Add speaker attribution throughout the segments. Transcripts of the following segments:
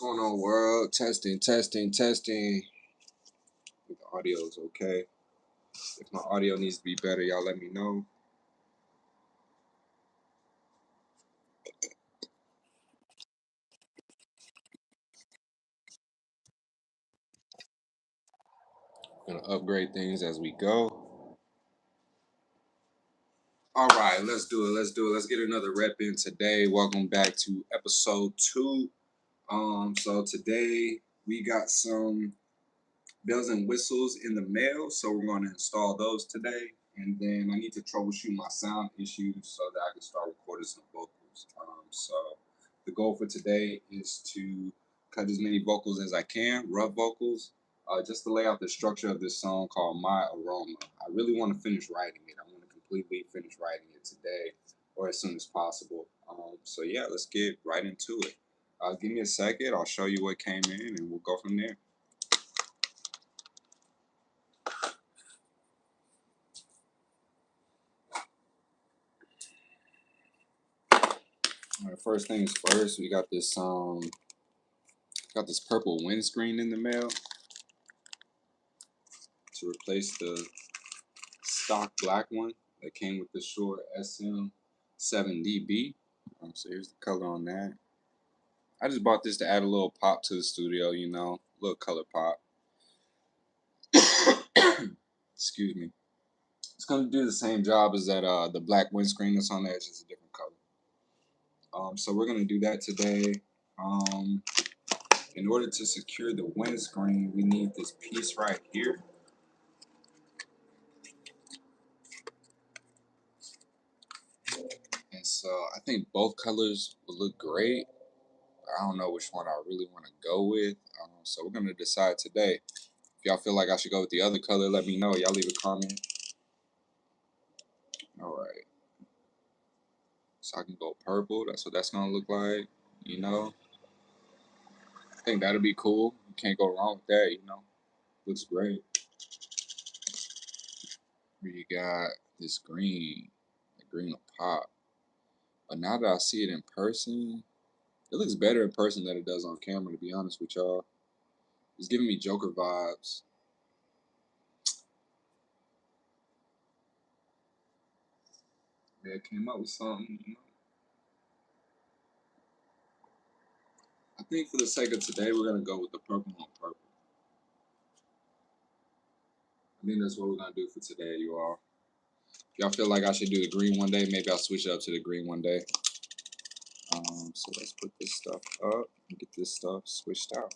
Speaker 1: Going on, world? Testing, testing, testing. If the audio is okay. If my audio needs to be better, y'all let me know. Gonna upgrade things as we go. All right, let's do it. Let's do it. Let's get another rep in today. Welcome back to episode 2. So today we got some bells and whistles in the mail, so we're going to install those today, and then I need to troubleshoot my sound issues so that I can start recording some vocals. So the goal for today is to cut as many vocals as I can, rough vocals, just to lay out the structure of this song called My Aroma. I really want to finish writing it. I want to completely finish writing it today or as soon as possible. So yeah, let's get right into it. Give me a second. I'll show you what came in, and we'll go from there. All right, first things first, we got this purple windscreen in the mail to replace the stock black one that came with the Shure SM7DB. So here's the color on that. I just bought this to add a little pop to the studio, a little color pop. Excuse me. It's gonna do the same job as that the black windscreen that's on there. It's just a different color. So we're gonna do that today. In order to secure the windscreen, we need this piece right here. And so I think both colors will look great. I don't know which one I really want to go with. So we're going to decide today. If y'all feel like I should go with the other color, let me know. Y'all leave a comment. All right. So I can go purple. That's what that's going to look like. I think that'll be cool. You can't go wrong with that. Looks great. We got this green. The green will pop. But now that I see it in person, it looks better in person than it does on camera, to be honest with y'all. It's giving me Joker vibes. Yeah, came up with something. I think for the sake of today, we're gonna go with the purple on purple. I think that's what we're gonna do for today, you all. If y'all feel like I should do the green one day, maybe I'll switch it up to the green one day. So let's put this stuff up and get this stuff switched out.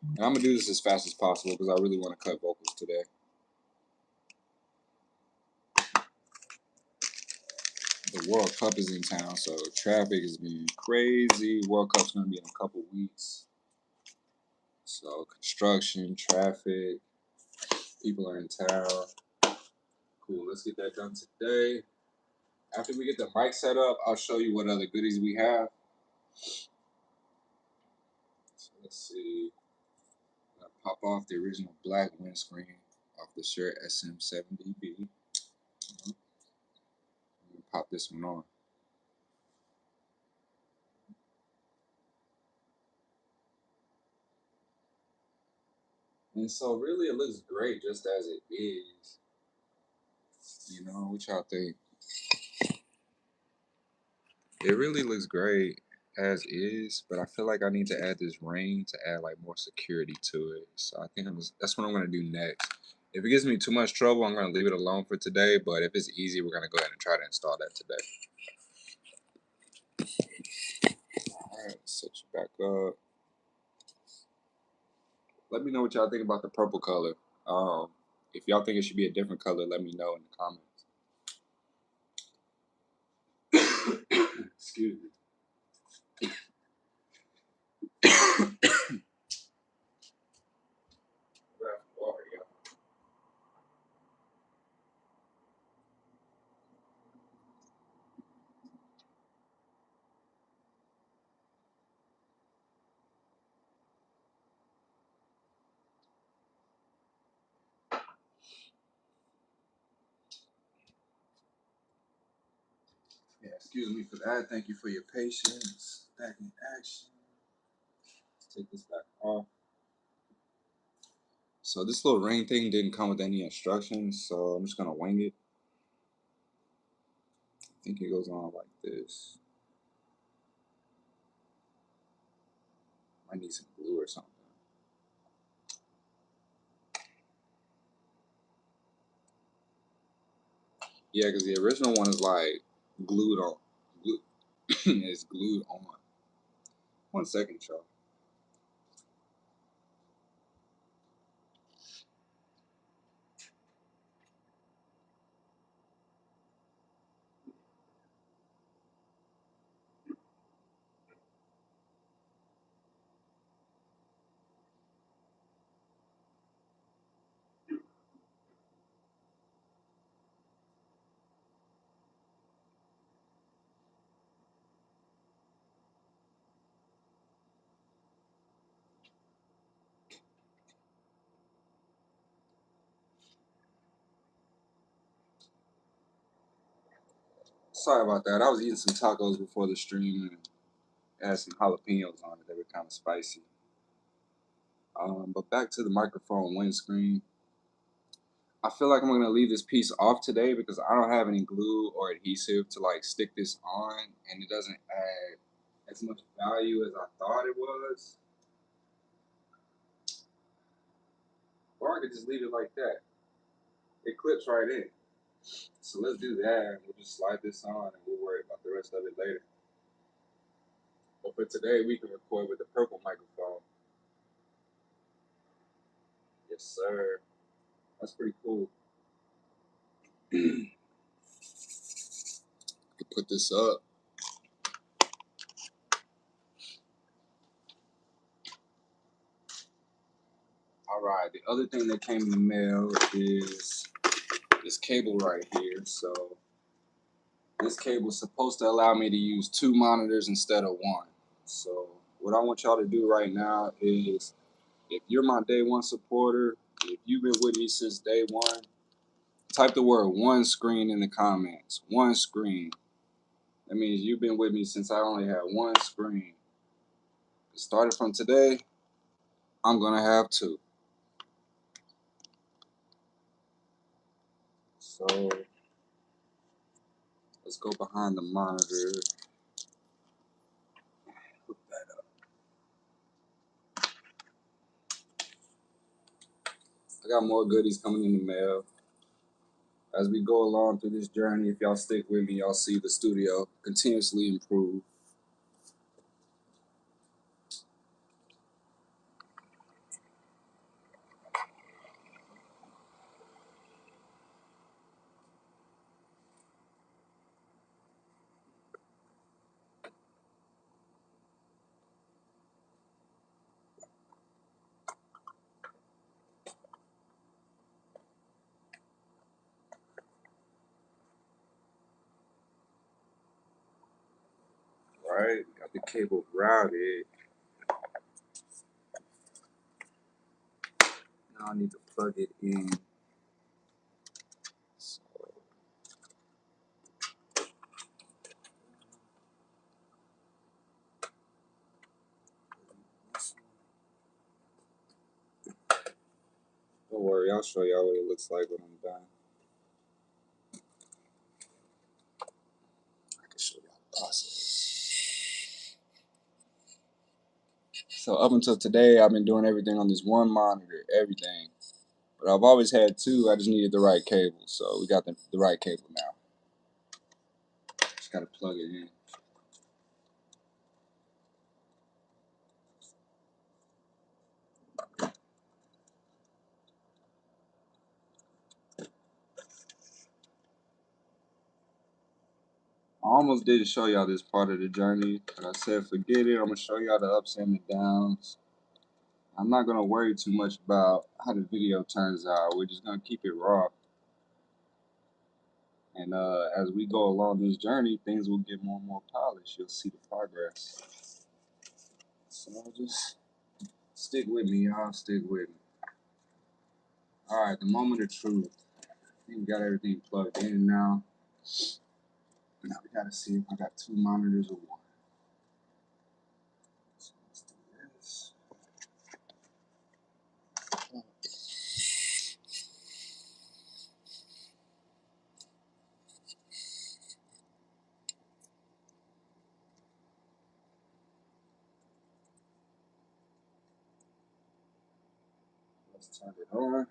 Speaker 1: And I'm gonna do this as fast as possible because I really want to cut vocals today. The World Cup is in town, so traffic is being crazy. World Cup's gonna be in a couple weeks. So construction, traffic, people are in town. Cool, let's get that done today. After we get the mic set up, I'll show you what other goodies we have. So let's see. I'm gonna pop off the original black windscreen off the Shure SM7DB. Pop this one on. And so really it looks great just as it is. What y'all think? It really looks great as is, but I feel like I need to add this ring to add like more security to it. So I think that's what I'm gonna do next. If it gives me too much trouble, I'm gonna leave it alone for today. But if it's easy, we're gonna go ahead and try to install that today. All right, set you back up. Let me know what y'all think about the purple color. If y'all think it should be a different color, let me know in the comments. Excuse me. Yeah, excuse me for that. Thank you for your patience. Back in action. take this back off. So this little ring thing didn't come with any instructions, so I'm just gonna wing it. I think it goes on like this. Might need some glue or something. Yeah, because the original one is like glued on. Glue. It's glued on. 1 second, y'all. Sorry about that. I was eating some tacos before the stream and had some jalapenos on it. They were kind of spicy. But back to the microphone windscreen. I feel like I'm gonna leave this piece off today because I don't have any glue or adhesive to like stick this on, and it doesn't add as much value as I thought it was. Or I could just leave it like that. It clips right in. So let's do that, and we'll just slide this on, and we'll worry about the rest of it later. But for today, we can record with the purple microphone. Yes, sir. That's pretty cool. Put this up. All right. The other thing that came in the mail is this cable right here. So this cable is supposed to allow me to use 2 monitors instead of 1. So what I want y'all to do right now is, if you're my day one supporter, if you've been with me since day one, type the word one screen in the comments. One screen. That means you've been with me since I only had 1 screen. Started from today, I'm gonna have 2. So let's go behind the monitor. Hook that up. I got more goodies coming in the mail. As we go along through this journey, if y'all stick with me, y'all see the studio continuously improve. Right, got the cable routed. Now I need to plug it in. So, don't worry, I'll show y'all what it looks like when I'm done. I can show y'all the process. So up until today, I've been doing everything on this one monitor, everything. But I've always had 2. I just needed the right cable, so we got the right cable now. Just gotta plug it in. I almost didn't show y'all this part of the journey, but I said forget it. I'm gonna show y'all the ups and the downs. I'm not gonna worry too much about how the video turns out. We're just gonna keep it raw. And as we go along this journey, things will get more and more polished. You'll see the progress. So just stick with me, y'all. Stick with me. All right, the moment of truth. I think we got everything plugged in now. Now we gotta see if I got 2 monitors or 1. So let's do this. Let's turn it on.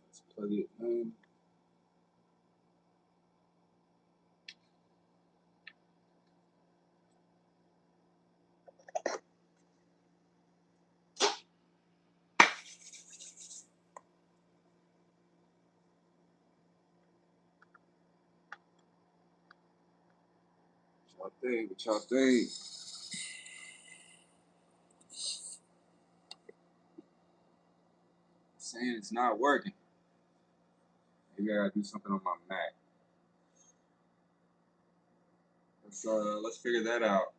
Speaker 1: Let's plug it in. What y'all think? Saying it's not working. Maybe I gotta do something on my Mac. Let's figure that out.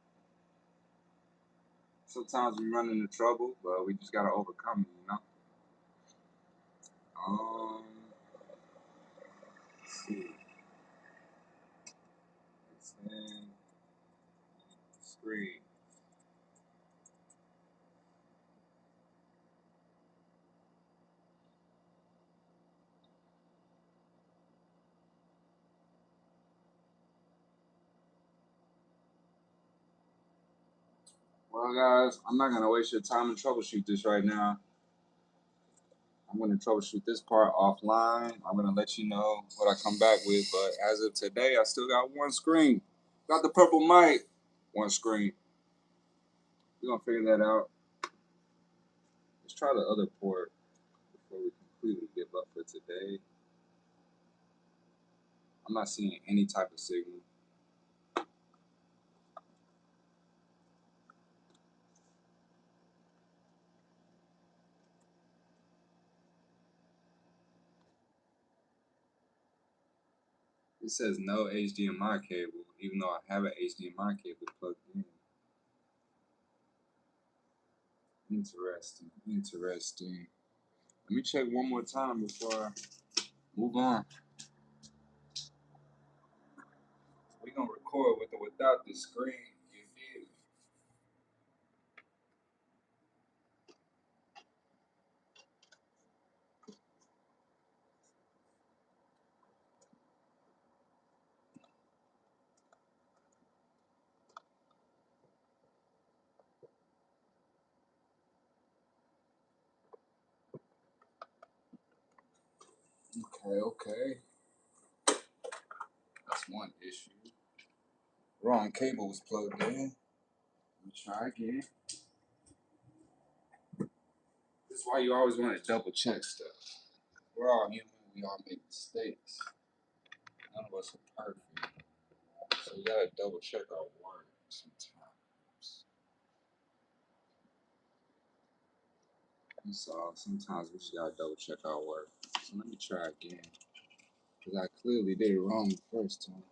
Speaker 1: Sometimes we run into trouble, but we just gotta overcome it, you know. Let's see. Extend screen. Well, guys, I'm not gonna waste your time and troubleshoot this right now. I'm gonna troubleshoot this part offline. I'm gonna let you know what I come back with. But as of today, I still got one screen. Got the purple mic, one screen. We're gonna figure that out. Let's try the other port before we completely give up for today. I'm not seeing any type of signal. It says no HDMI cable, even though I have an HDMI cable plugged in. Interesting, interesting. Let me check one more time before I move on. We're gonna record with or without this screen. You feel me? Okay. That's one issue. Wrong cable was plugged in. Let me try again. This is why you always want to double check stuff. We're all human. We all make mistakes. None of us are perfect. So we gotta double check our work sometimes. So sometimes we just gotta double check our work. So let me try again. Because I clearly did it wrong the first time.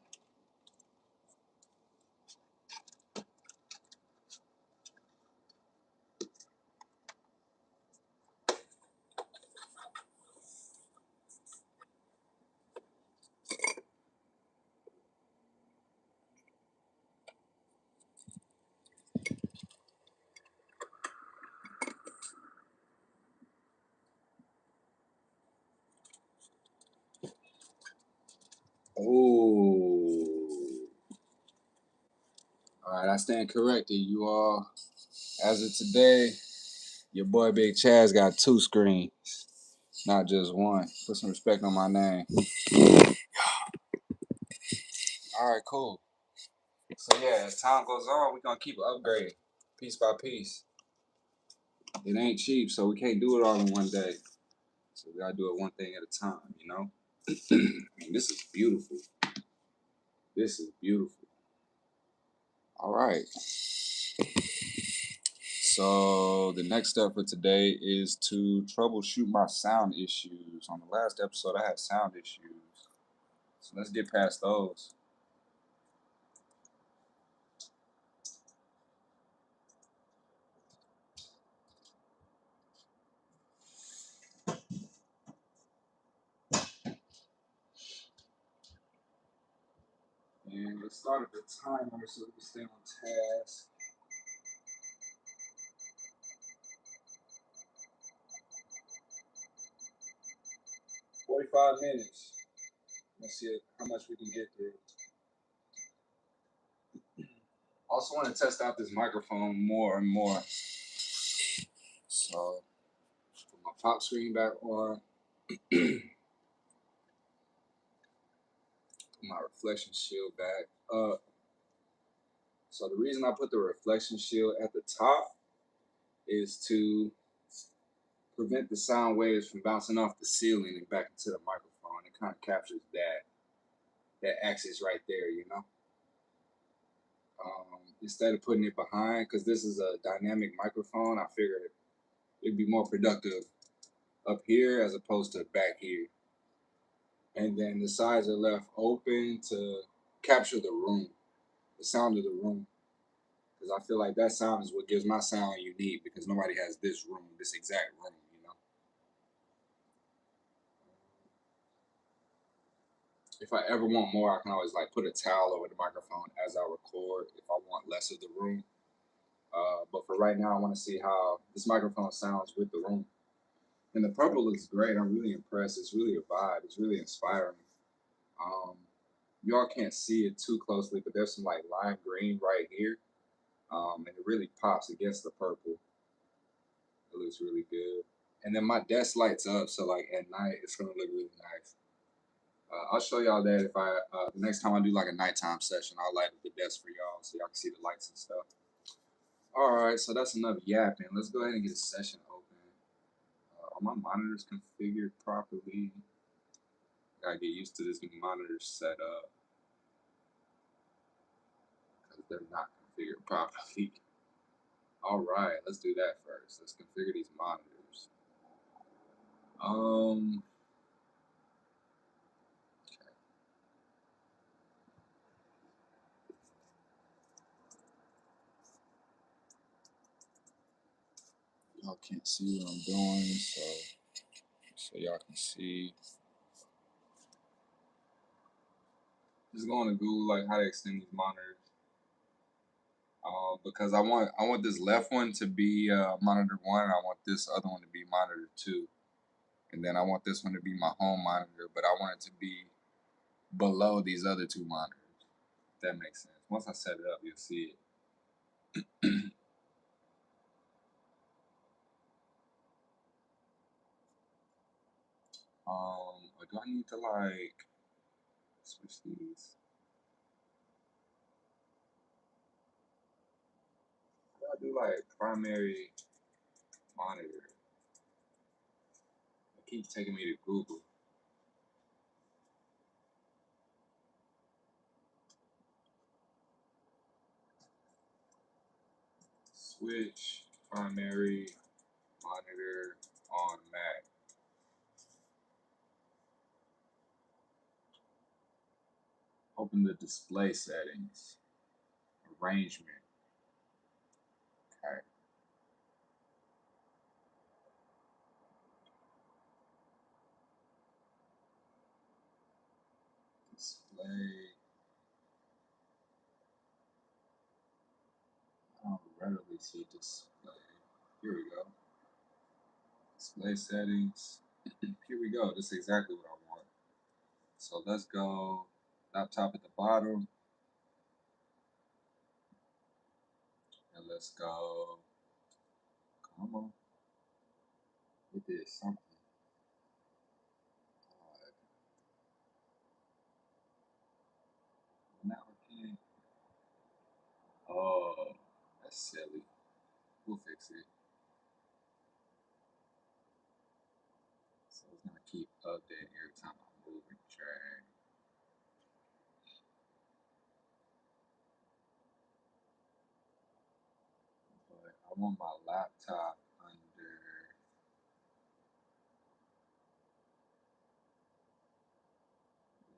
Speaker 1: Oh. Alright, I stand corrected. You all, as of today, your boy Big Chaz got two screens, not just one. Put some respect on my name. Alright, cool. So yeah, as time goes on, we're gonna keep upgrading piece by piece. It ain't cheap, so we can't do it all in one day. So we gotta do it one thing at a time, you know? I mean, this is beautiful. This is beautiful. Alright. So the next step for today is to troubleshoot my sound issues. On the last episode, I had sound issues. So let's get past those. And let's start at the timer so we can stay on task. 45 minutes. Let's see how much we can get through. Also want to test out this microphone more and more. So my pop screen back on. Put my reflection shield back up. So the reason I put the reflection shield at the top is to prevent the sound waves from bouncing off the ceiling and back into the microphone. It kind of captures that axis right there, you know. Instead of putting it behind, because this is a dynamic microphone, I figured it'd be more productive up here as opposed to back here. And then the sides are left open to capture the room, the sound of the room. Because I feel like that sound is what gives my sound unique, because nobody has this room, this exact room, you know. If I ever want more, I can always like put a towel over the microphone as I record if I want less of the room. But for right now, I want to see how this microphone sounds with the room. And the purple looks great. I'm really impressed. It's really a vibe. It's really inspiring. Um, y'all can't see it too closely, but there's some like lime green right here. And it really pops against the purple. It looks really good. And then my desk lights up, so like at night, it's gonna look really nice. I'll show y'all that if I the next time I do like a nighttime session, I'll light up the desk for y'all so y'all can see the lights and stuff. All right, so that's enough yapping. Let's go ahead and get a session open. Are my monitors configured properly? Gotta get used to this new monitor setup because they're not configured properly. All right, let's do that first. Let's configure these monitors. Y'all can't see what I'm doing, so y'all can see. Just going to Google like how to extend these monitors. Because I want this left one to be monitor 1, and I want this other one to be monitor 2, and then I want this one to be my home monitor, but I want it to be below these other 2 monitors. If that makes sense. Once I set it up, you'll see it. Or do I need to like switch these? Do I do like primary monitor? It keeps taking me to Google. Switch primary monitor on Mac. Open the display settings. Arrangement. Okay. Display. I don't readily see display. Here we go. Display settings. Here we go. This is exactly what I want. So let's go laptop at the bottom. And let's go. Come on. It did something. Now I can't. Oh, that's silly. We'll fix it. So it's gonna keep updating every time I move and drag. But I want my laptop under.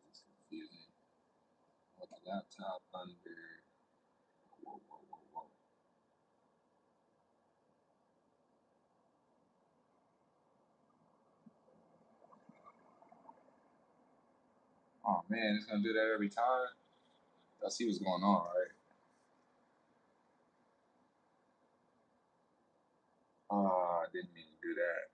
Speaker 1: This is confusing. I want the laptop under. Whoa, whoa, whoa, whoa. Oh man, it's gonna do that every time. I see what's going on, right? Oh, I didn't mean to do that.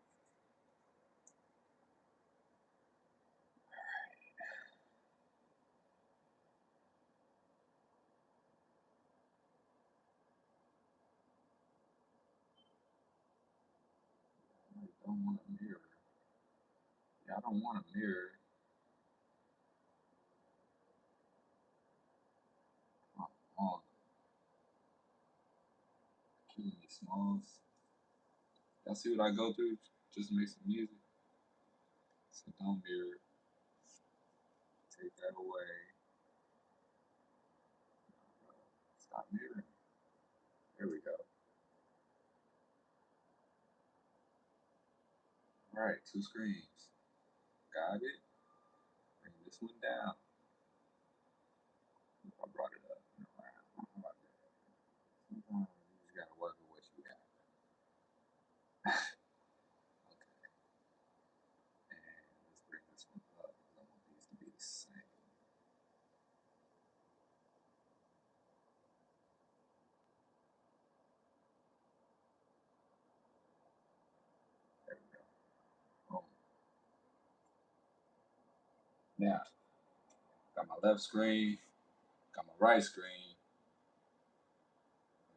Speaker 1: don't want a mirror. Yeah, I don't want a mirror. Oh, killing me, Smalls. Y'all see what I go through? Just make some music. So don't mirror. Take that away. Stop mirroring. There we go. All right, 2 screens. Got it. Bring this one down. I brought it up. How about that? Sometimes you just gotta work with what you got. Okay. And let's bring this one up because I want these to be the same. There we go. Boom. Now, got my left screen, got my right screen.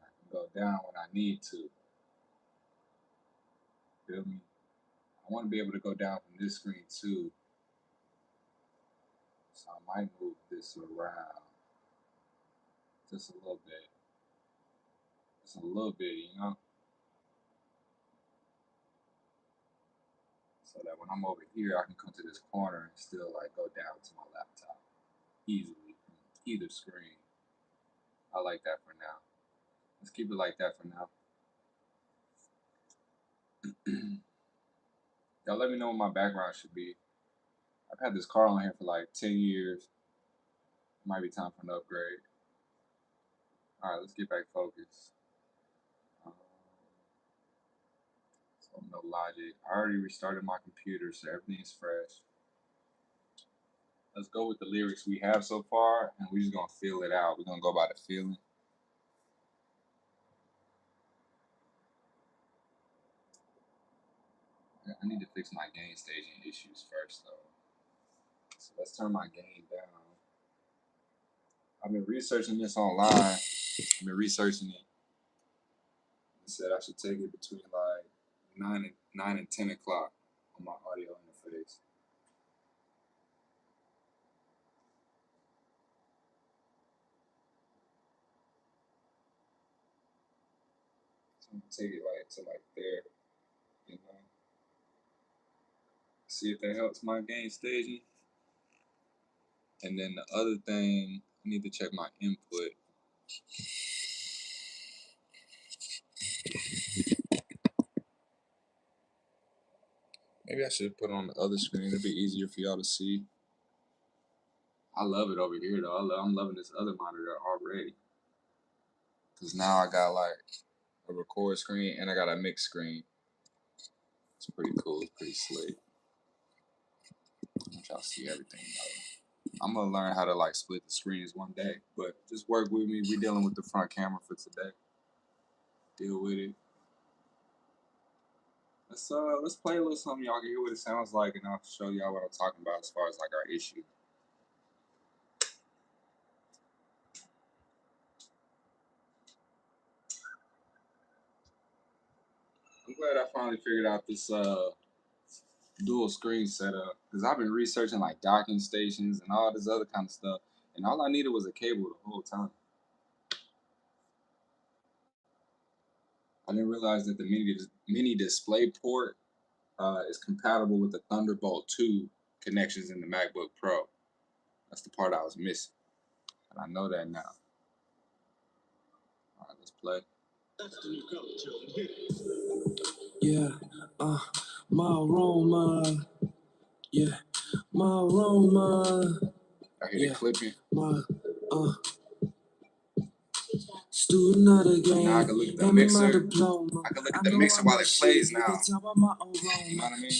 Speaker 1: I can go down when I need to. Feel me? I want to be able to go down from this screen too. So I might move this around just a little bit. Just a little bit, you know? So that when I'm over here, I can come to this corner and still like go down to my laptop easily from either screen. I like that for now. Let's keep it like that for now. Y'all let me know what my background should be. I've had this car on here for like 10 years. It might be time for an upgrade. Alright, let's get back focused. So no logic. I already restarted my computer, so everything's fresh. Let's go with the lyrics we have so far, and we're just gonna feel it out. We're gonna go by the feeling. I need to fix my gain staging issues first, though. So let's turn my gain down. I've been researching this online. I've been researching it. It said I should take it between like 9 and 10 o'clock on my audio interface. So I'm gonna take it like to like there, you know. See if that helps my gain staging. And then the other thing, I need to check my input. Maybe I should put it on the other screen. It'll be easier for y'all to see. I love it over here though. I'm loving this other monitor already. Cause now I got like a record screen and I got a mix screen. It's pretty cool. It's pretty slick. I want y'all to see everything though. I'm gonna learn how to like split the screens one day. But just work with me. We dealing with the front camera for today. Deal with it. Let's play a little something. Y'all can hear what it sounds like, and I'll show y'all what I'm talking about as far as like our issue. I'm glad I finally figured out this dual screen setup because I've been researching like docking stations and all this other kind of stuff, and all I needed was a cable the whole time. I didn't realize that the mini display port is compatible with the Thunderbolt 2 connections in the MacBook Pro. That's the part I was missing, and I know that now. All right, let's play. Yeah, my aroma. Yeah, my aroma. I hear the clipping. My, student of the game. Now I can look at the mixer. I can look at the mixer while it plays now. You know what I mean?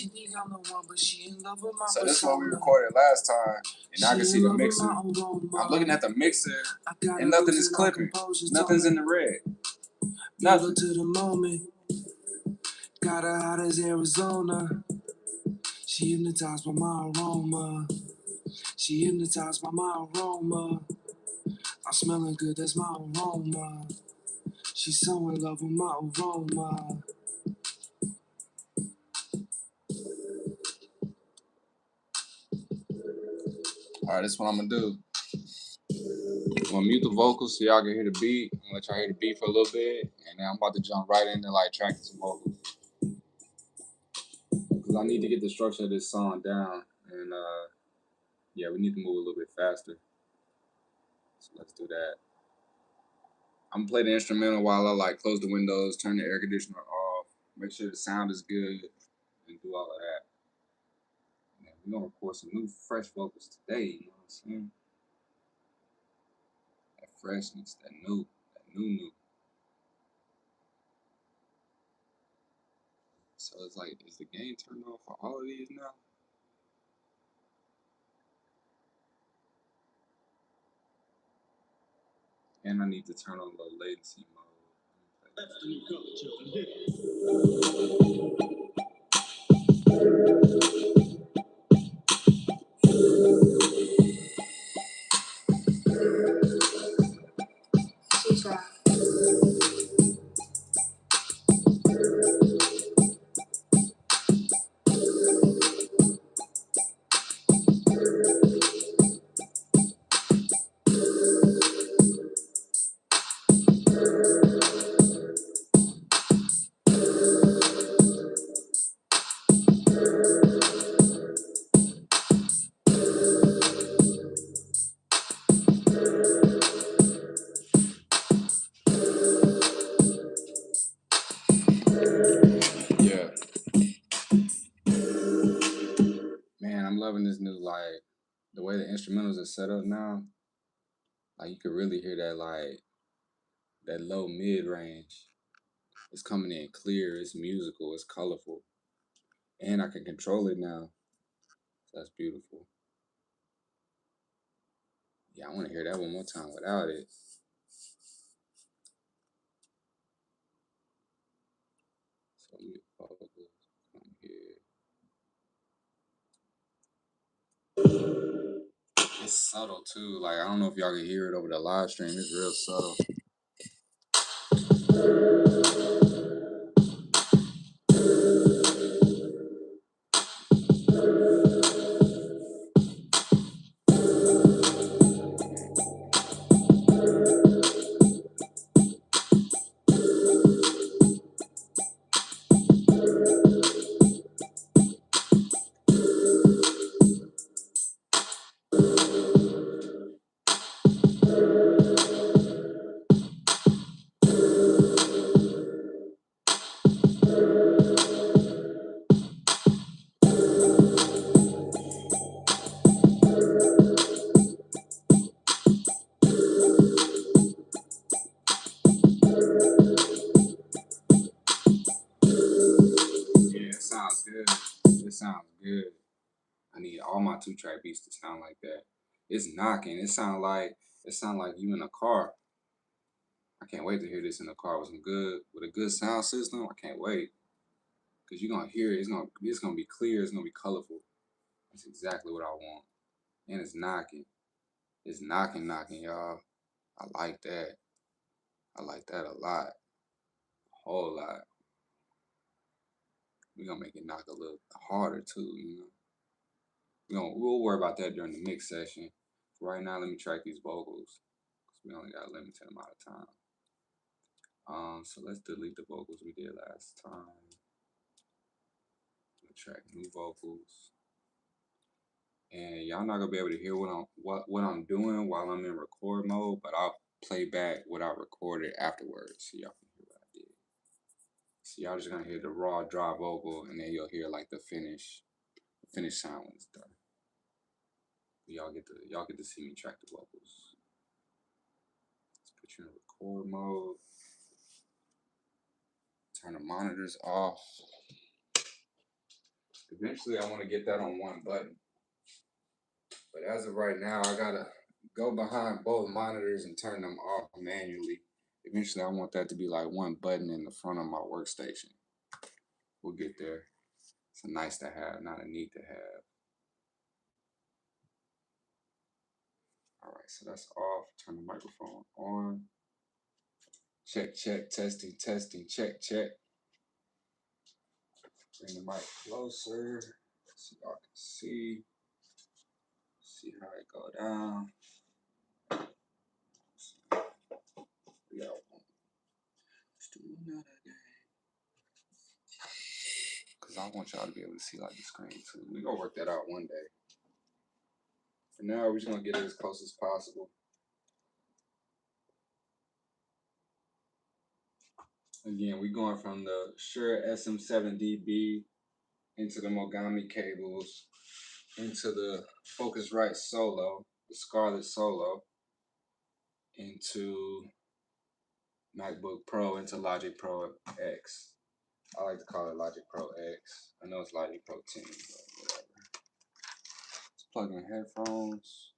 Speaker 1: So this is what we recorded last time, and now I can see the mixer. I'm looking at the mixer, and nothing is clipping. Nothing's in the red. Nothing. To the moment. Got her hot as Arizona. She hypnotized by my aroma. She hypnotized by my aroma. I'm smelling good, that's my aroma. She's so in love with my aroma. All right, this is what I'm gonna do. I'm gonna mute the vocals so y'all can hear the beat. I'm gonna let y'all hear the beat for a little bit, and then I'm about to jump right into like tracking some vocals. Cause I need to get the structure of this song down, and yeah, we need to move a little bit faster. So let's do that. I'm gonna play the instrumental while I like close the windows, turn the air conditioner off, make sure the sound is good, and do all of that. And then we're gonna record some new fresh vocals today, you know what I'm saying? That freshness, that new. So it's like, is the game turned off for all of these now? And I need to turn on low latency mode. That's the new color, children. Yeah. Man, I'm loving this new, like, the way the instrumentals are set up now. Like, you can really hear that, like, that low mid range. It's coming in clear, it's musical, it's colorful. And I can control it now. So that's beautiful. Yeah, I want to hear that one more time without it. So let me focus. Come here. It's subtle too. Like, I don't know if y'all can hear it over the live stream. It's real subtle. Yeah, it sounds good. It sounds good. I need all my 2-track beats to sound like that. It's knocking. It sound like you in a car. I can't wait to hear this in the car with a good sound system. I can't wait. Cause you're gonna hear it. It's gonna be clear, it's gonna be colorful. That's exactly what I want. And it's knocking. It's knocking, y'all. I like that. I like that a lot. A whole lot. We're gonna make it knock a little harder too, you know. We'll worry about that during the mix session. Right now, let me track these vocals. Cause we only got a limited amount of time. So let's delete the vocals we did last time. We'll track new vocals. And y'all not gonna be able to hear what I'm doing while I'm in record mode, but I'll play back what I recorded afterwards so y'all can hear what I did. So y'all just gonna hear the raw dry vocal, and then you'll hear like the finish sound when it's done. Y'all get to see me track the vocals. Let's put you in record mode. Turn the monitors off. Eventually, I want to get that on one button. But as of right now, I gotta go behind both monitors and turn them off manually. Eventually, I want that to be like one button in the front of my workstation. We'll get there. It's a nice to have, not a need to have. All right, so that's off. Turn the microphone on. Check, testing, check. Bring the mic closer so y'all can see. See how it go down. We got one. Let's do another game. Cause I want y'all to be able to see like the screen too. We gonna work that out one day. For now, we're just gonna get it as close as possible. Again, we're going from the Shure SM7DB into the Mogami cables, into the Focusrite Solo, the Scarlett Solo, into MacBook Pro, into Logic Pro X. I like to call it Logic Pro X. I know it's Logic Pro 10, but whatever. Let's plug in headphones.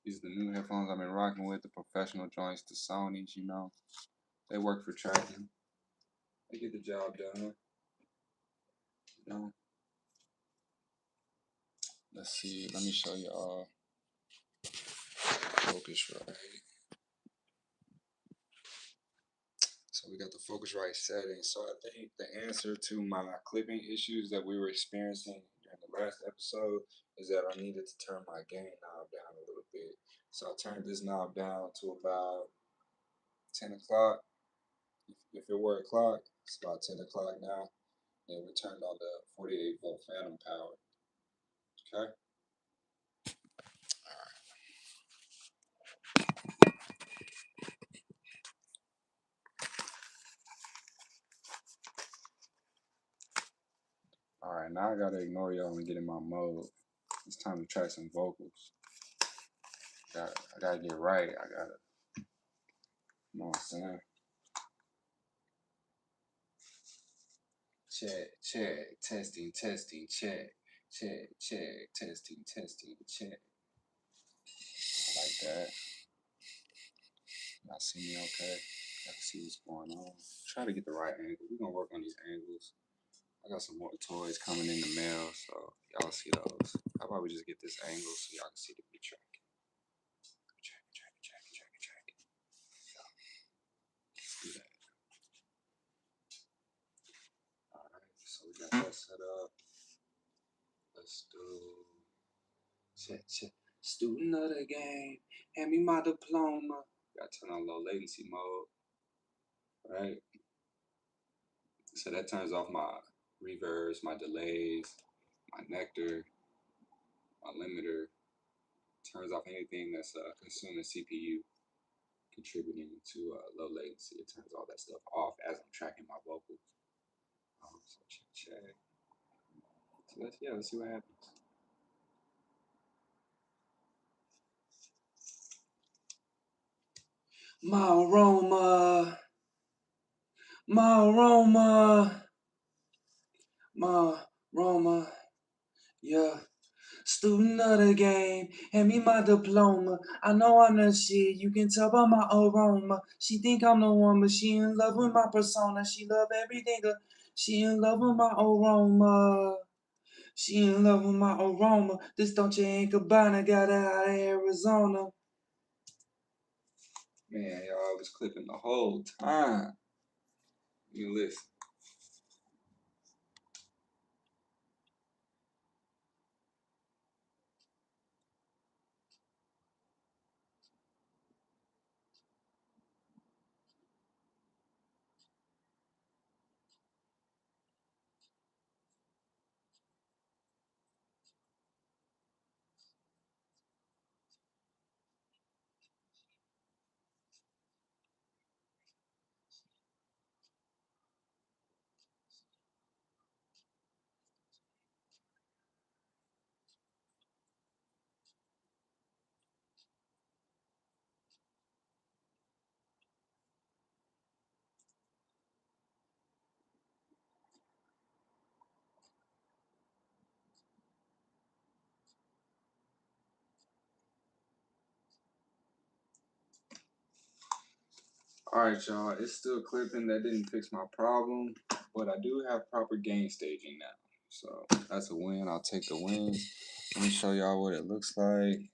Speaker 1: These are the new headphones I've been rocking with, the professional joints, the Sonys, you know. They work for tracking. They get the job done. You know. Let's see. Let me show y'all. Focusrite. So we got the Focusrite settings. So I think the answer to my clipping issues that we were experiencing during the last episode is that I needed to turn my gain knob down a little bit. So I turned this knob down to about 10 o'clock. If it were a clock, it's about 10 o'clock now. And we turned on the 48 volt phantom power. Okay. All right, now I gotta ignore y'all and get in my mode. It's time to track some vocals. I gotta get right. You know what I'm saying? Check, testing, check, testing, check. I like that. Y'all see me okay? I can see what's going on. Try to get the right angle. We're gonna work on these angles. I got some more toys coming in the mail, so y'all see those. How about we just get this angle so y'all can see the big track. Check. Let's do that. Alright, so we got that set up. Let's do check. Student of the game, hand me my diploma. Gotta turn on low latency mode. Right? So that turns off my reverbs, my delays, my nectar, my limiter. Turns off anything that's consuming CPU, contributing to low latency. It turns all that stuff off as I'm tracking my vocals. So check. So let's see what happens. My aroma, yeah. Student of the game, hand me my diploma. I know I'm the shit, you can tell by my aroma. She think I'm the one, but she in love with my persona. She love everything, she in love with my aroma. She in love with my aroma. This Dolce & Gabbana got it out of Arizona. Man, y'all was clipping the whole time. You listen. Alright, y'all, it's still clipping. That didn't fix my problem, but I do have proper gain staging now. So that's a win. I'll take the wins. Let me show y'all what it looks like.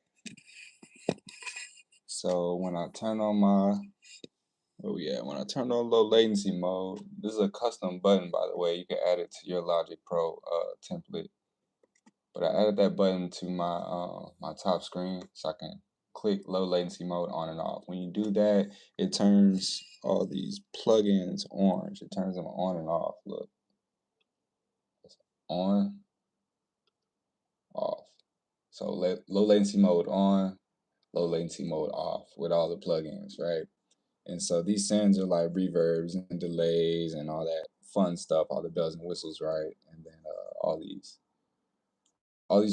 Speaker 1: So when I turn on when I turn on low latency mode, this is a custom button, by the way. You can add it to your Logic Pro template. But I added that button to my my top screen so I can click low latency mode on and off. When you do that, it turns all these plugins orange. It turns them on and off. Look, on, off. So low latency mode on, low latency mode off with all the plugins, right? And so these sends are like reverbs and delays and all that fun stuff, all the bells and whistles, right? And then all these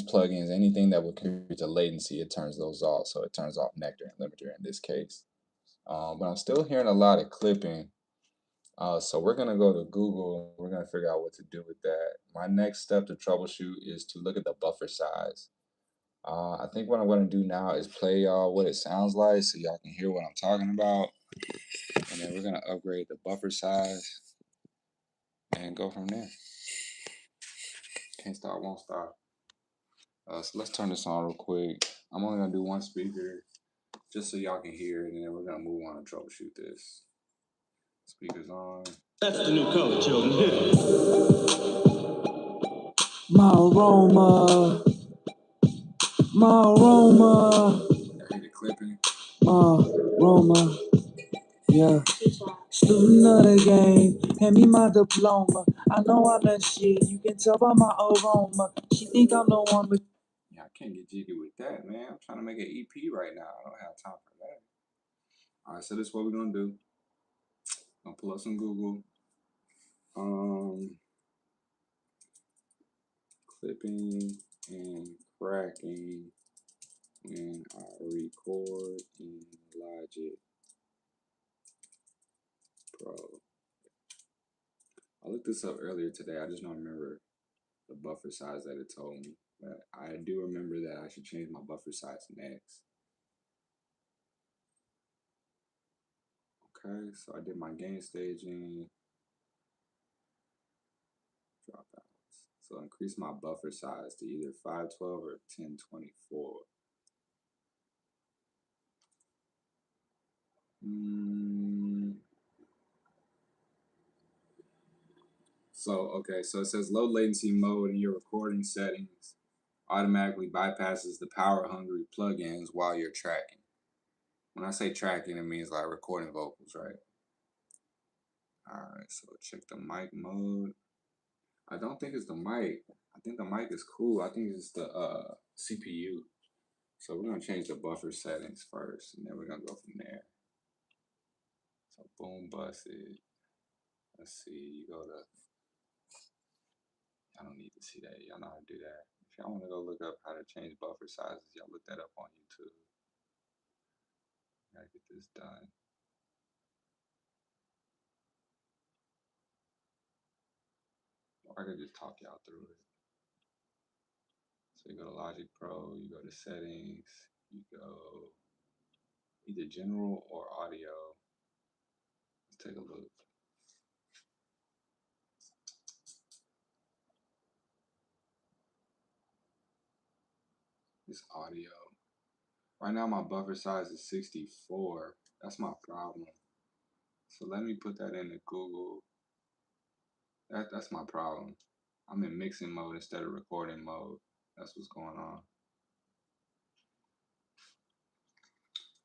Speaker 1: plugins, anything that would contribute to latency, it turns those off. So it turns off Nectar and Limiter in this case. But I'm still hearing a lot of clipping. So we're gonna go to Google. We're gonna figure out what to do with that. My next step to troubleshoot is to look at the buffer size. I think what I'm gonna do now is play y'all what it sounds like so y'all can hear what I'm talking about. And then we're gonna upgrade the buffer size and go from there. Can't stop, won't stop. So let's turn this on real quick. I'm only gonna do one speaker just so y'all can hear it, and then we're gonna move on and troubleshoot this. Speakers on.
Speaker 2: That's the new color, children. My aroma.
Speaker 1: I hear the clipping.
Speaker 2: My aroma. Yeah. Student of the game, hand me my diploma. I know I'm that shit, you can tell by my aroma. She think I'm the one, but
Speaker 1: yeah, I can't get jiggy with that, man. I'm trying to make an EP right now. I don't have time for that. All right, so this is what we're gonna do. I'm gonna pull up some Google. Clipping and cracking when I record in Logic Pro. I looked this up earlier today. I just don't remember the buffer size that it told me. But I do remember that I should change my buffer size next. Okay, so I did my gain staging. Dropouts. So increase my buffer size to either 512 or 1024. Okay, so it says low latency mode in your recording settings automatically bypasses the power hungry plugins while you're tracking. When I say tracking, it means like recording vocals, right? Alright, so check the mic mode. I don't think it's the mic. I think the mic is cool. I think it's the CPU. So we're gonna change the buffer settings first, and then we're gonna go from there. So boom, bust it. Let's see, you go to, I don't need to see that. Y'all know how to do that. If y'all wanna go look up how to change buffer sizes, y'all look that up on YouTube. Gotta get this done. Or I could just talk y'all through it. So you go to Logic Pro, you go to settings, you go either general or audio. Let's take a look. This audio. Right now my buffer size is 64. That's my problem. So let me put that into Google. That's my problem. I'm in mixing mode instead of recording mode. That's what's going on.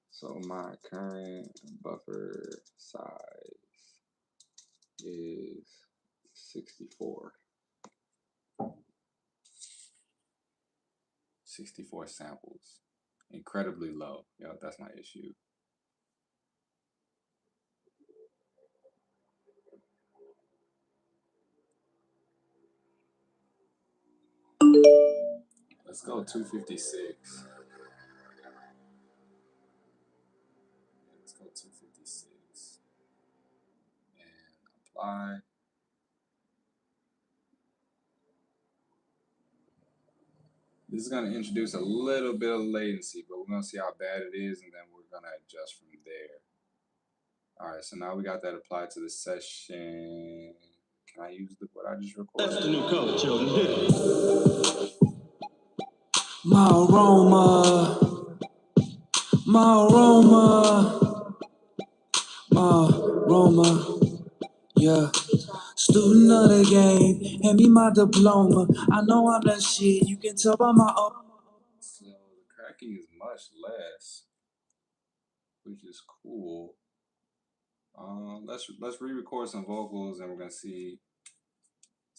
Speaker 1: So my current buffer size is 64. 64 samples. Incredibly low. Yo, that's my issue. Let's go 256. Let's go 256. And apply. This is going to introduce a little bit of latency, but we're going to see how bad it is, and then we're going to adjust from there. All right, so now we got that applied to the session. Can I use what I just recorded?
Speaker 2: that's the new color, children. My aroma. Yeah. Student of the game, hand me my diploma. I know I'm that shit, you can tell by my own.
Speaker 1: So the cracking is much less, which is cool. Let's re-record some vocals and we're gonna see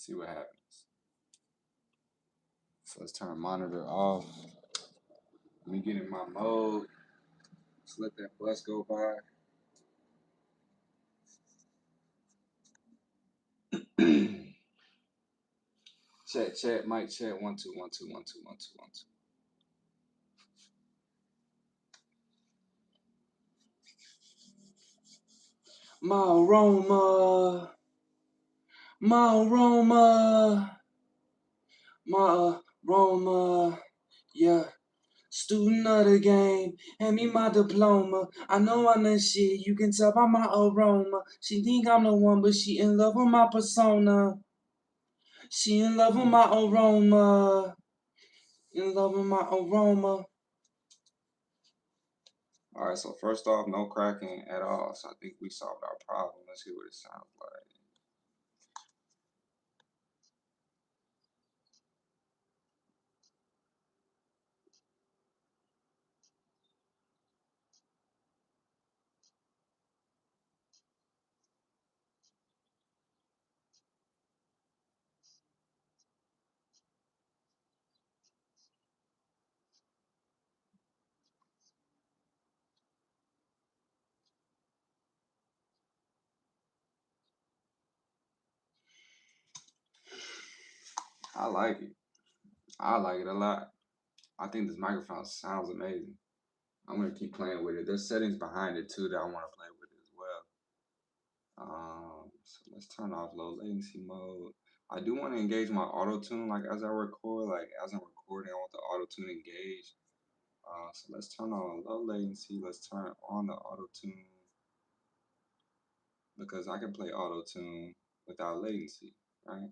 Speaker 1: what happens. So let's turn monitor off. Let me get in my mode. Let's let that bus go by. Check, mic check, 1 2 1 2 1 2 1 2 1 2. My aroma, my aroma, my aroma, yeah. Student of the game, hand me my diploma. I know I'm the shit, you can tell by my aroma. She think I'm the one, but she in love with my persona. She in love with my aroma. In love with my aroma. Alright, so first off, no cracking at all. So I think we solved our problem. Let's see what it sounds like. I like it. I like it a lot. I think this microphone sounds amazing. I'm gonna keep playing with it. There's settings behind it too that I want to play with as well. So let's turn off low latency mode. I do want to engage my auto tune, like as I record, like as I'm recording, I want the auto tune engaged. So let's turn on low latency. Let's turn on the auto tune because I can play auto tune without latency, right?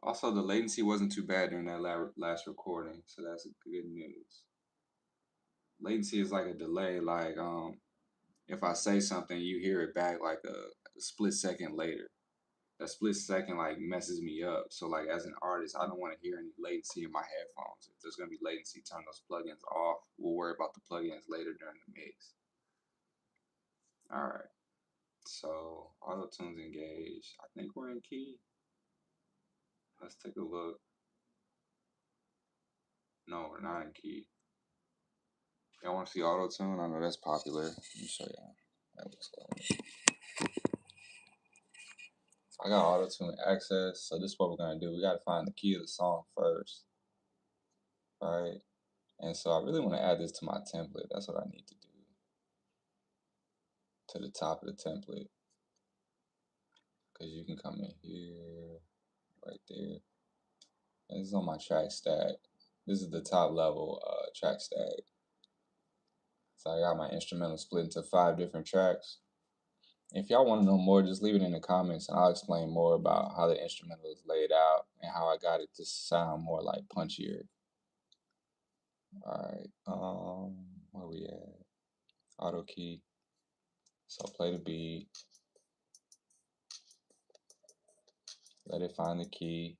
Speaker 1: Also, the latency wasn't too bad during that last recording, so that's good news. Latency is like a delay, like if I say something, you hear it back like a split second later. That split second like messes me up. So like as an artist, I don't want to hear any latency in my headphones. If there's gonna be latency, turn those plugins off. We'll worry about the plugins later during the mix. All right. So auto tunes engaged. I think we're in key. Let's take a look. No, we're not in key. Y'all want to see auto tune? I know that's popular. Let me show y'all. That looks like. I got auto tune access. So this is what we're gonna do. We gotta find the key of the song first, right? And so I really want to add this to my template. That's what I need to do. To the top of the template, because you can come in here, right there. And this is on my track stack. This is the top level track stack. So I got my instrumental split into 5 different tracks. If y'all want to know more, just leave it in the comments and I'll explain more about how the instrumental is laid out and how I got it to sound more like punchier. Alright, where we at? Auto key. So play the beat. Let it find the key.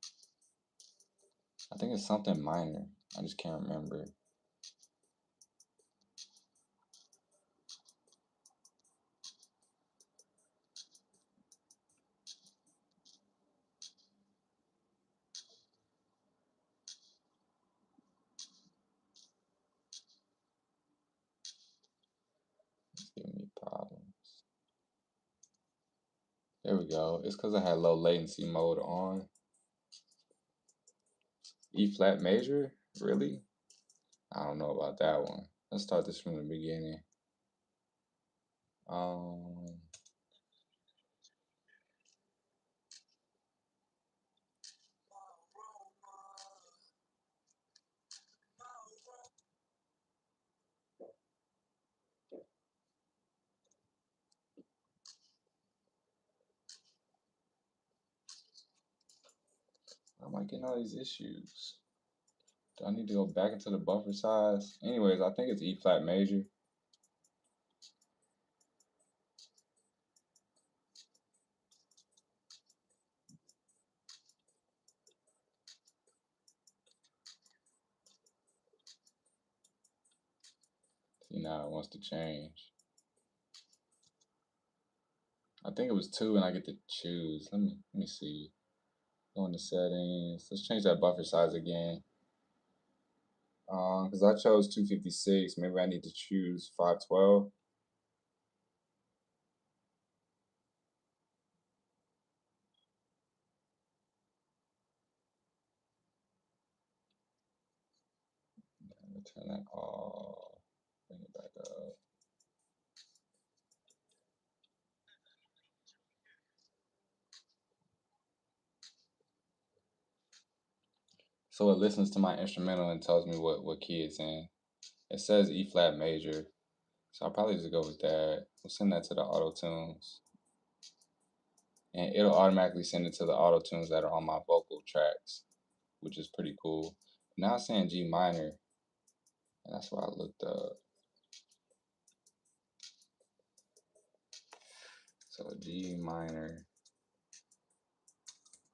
Speaker 1: I think it's something minor. I just can't remember. It's giving me problems. There we go. It's because I had low latency mode on. E flat major? Really? I don't know about that one. Let's start this from the beginning. Why am I getting all these issues? Do I need to go back into the buffer size? Anyways, I think it's E flat major.
Speaker 3: See, now it wants to change. I think it was 2 and I get to choose. Let me see. Go into settings. Let's change that buffer size again. Because I chose 256. Maybe I need to choose 512. Turn that off. Bring it back up. So it listens to my instrumental and tells me what key it's in. It says E flat major. So I'll probably just go with that. We'll send that to the auto tunes. And it'll automatically send it to the auto tunes that are on my vocal tracks, which is pretty cool. Now it's saying G minor. And that's why I looked up. So G minor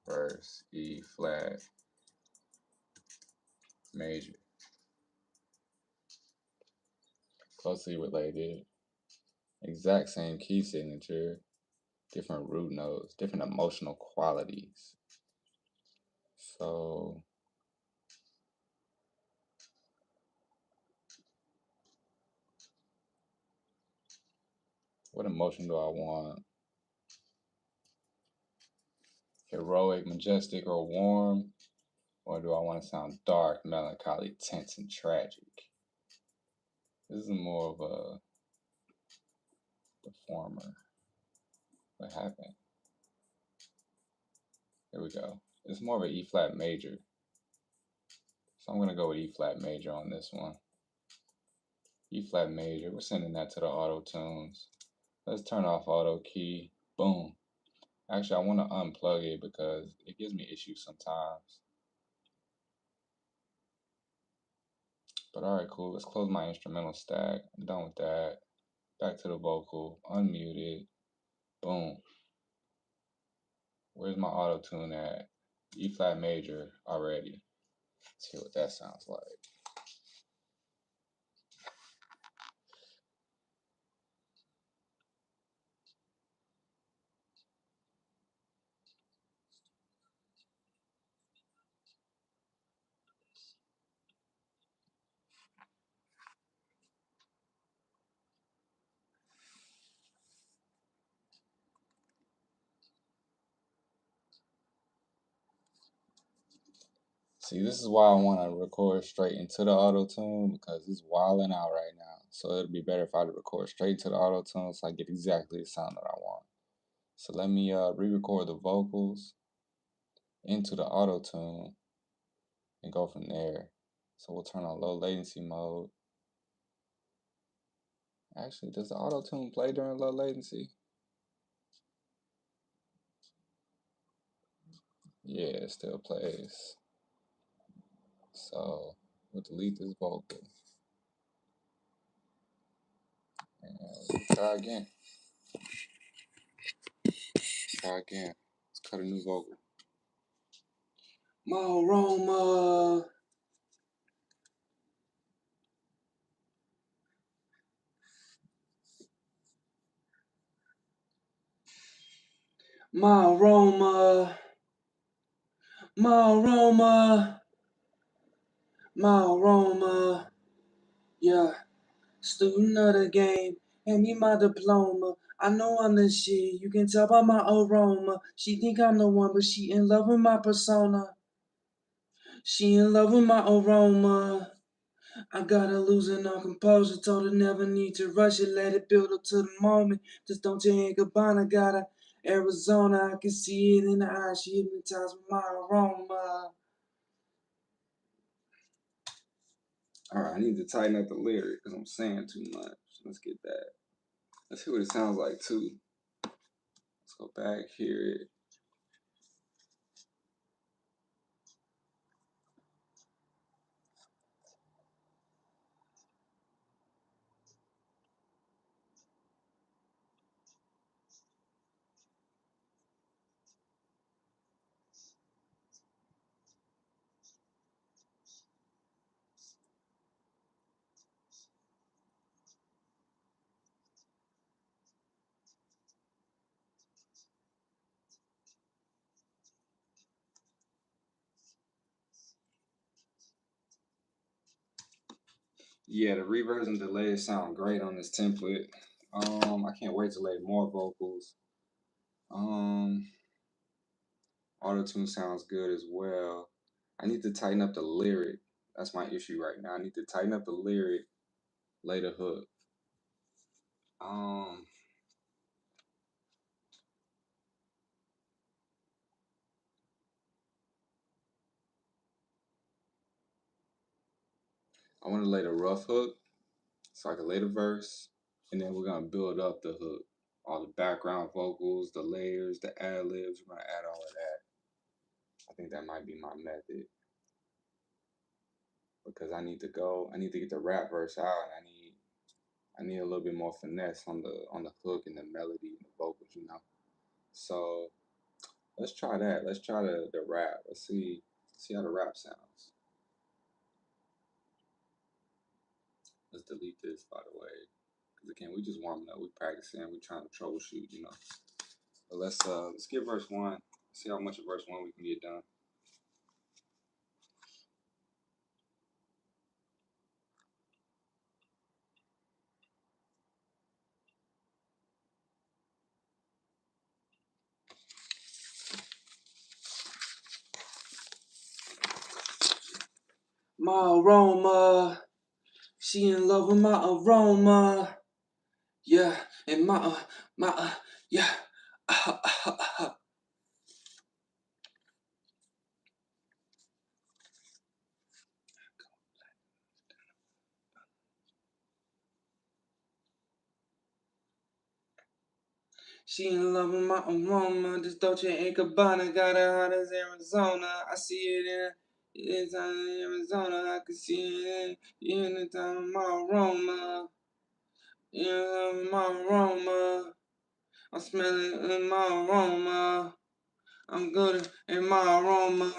Speaker 3: verse E flat major. Closely related. Exact same key signature. Different root notes, different emotional qualities. So what emotion do I want? Heroic, majestic, or warm? Or do I want to sound dark, melancholy, tense, and tragic? This is more of a performer. What happened? Here we go. It's more of an E flat major. So I'm going to go with E flat major on this one. E flat major. We're sending that to the auto tunes. Let's turn off auto key. Boom. Actually, I want to unplug it because it gives me issues sometimes. But alright, cool. Let's close my instrumental stack. I'm done with that. Back to the vocal. Unmuted. Boom. Where's my auto tune at? E flat major already. Let's hear what that sounds like. See, this is why I want to record straight into the auto tune because it's wilding out right now. So it'd be better if I record straight into the auto tune so I get exactly the sound that I want. So let me re-record the vocals into the auto tune and go from there. So we'll turn on low latency mode. Actually, does the auto tune play during low latency? Yeah, it still plays. So we'll delete this vocal. And we'll try again. Try again. Let's cut a new vocal. My aroma. My aroma. My aroma. My aroma. Yeah. Student of the game. Hand me my diploma. I know I'm the shit. You can tell by my aroma. She think I'm the one, but she in love with my persona. She in love with my aroma. I gotta losing all composure. Told her never need to rush it. Let it build up to the moment. Just don't change Gabbana. Got a Arizona. I can see it in the eyes. She hypnotized with my aroma. Alright, I need to tighten up the lyric because I'm saying too much. Let's get that. Let's see what it sounds like too. Let's go back, hear it.
Speaker 1: Yeah, the reverbs and delays sound great on this template. I can't wait to lay more vocals. Auto tune sounds good as well. I need to tighten up the lyric. That's my issue right now. I need to tighten up the lyric, lay the hook. Um, I want to lay the rough hook so I can lay the verse, and then we're gonna build up the hook. All the background vocals, the layers, the ad libs. We're gonna add all of that. I think that might be my method because I need to go. I need to get the rap verse out, and I need a little bit more finesse on the hook and the melody and the vocals. So let's try that. Let's try the rap. Let's see how the rap sounds. Let's delete this, by the way, because again, we just warming up. We practicing. We trying to troubleshoot. But let's get verse one. See how much of verse one we can get done.
Speaker 3: My aroma, she in love with my aroma. Yeah, and yeah. She in love with my aroma. This Dolce and Gabbana got her hot as Arizona. I see it in Arizona. I can see it in the time of my aroma. In my aroma. I'm smelling in my aroma. I'm good in my aroma.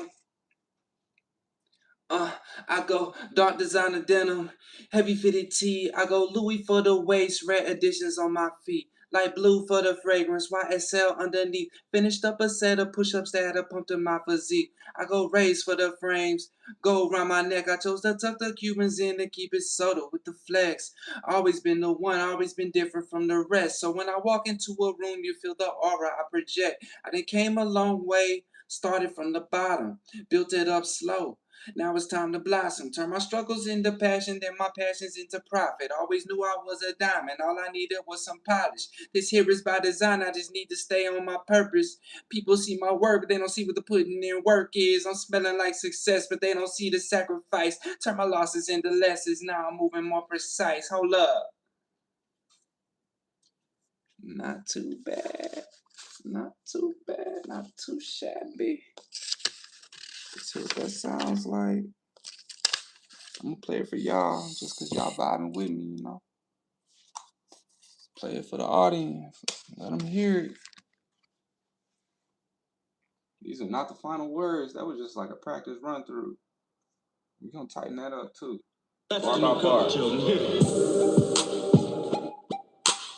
Speaker 3: I go dark designer denim, heavy fitted tee. I go Louis for the waist, red additions on my feet. Light blue for the fragrance, YSL underneath. Finished up a set of push-ups that had a pump to my physique. I go raise for the frames, go around my neck. I chose to tuck the Cubans in to keep it subtle with the flex. Always been the one, always been different from the rest. So when I walk into a room, you feel the aura I project. I done came a long way, started from the bottom, built it up slow. Now it's time to blossom. Turn my struggles into passion, then my passions into profit. Always knew I was a diamond. All I needed was some polish. This here is by design. I just need to stay on my purpose. People see my work, but they don't see what the putting in work is. I'm smelling like success, but they don't see the sacrifice. Turn my losses into lessons. Now I'm moving more precise. Hold up. Not too bad. Not too bad. Not too shabby. Let's see what that sounds like. I'm gonna play it for y'all just cause y'all vibing with me. Play it for the audience. Let them hear it. These are not the final words. That was just like a practice run through. We're gonna tighten that up too.
Speaker 2: That's
Speaker 1: Bar
Speaker 2: the
Speaker 1: by
Speaker 2: new
Speaker 1: bar.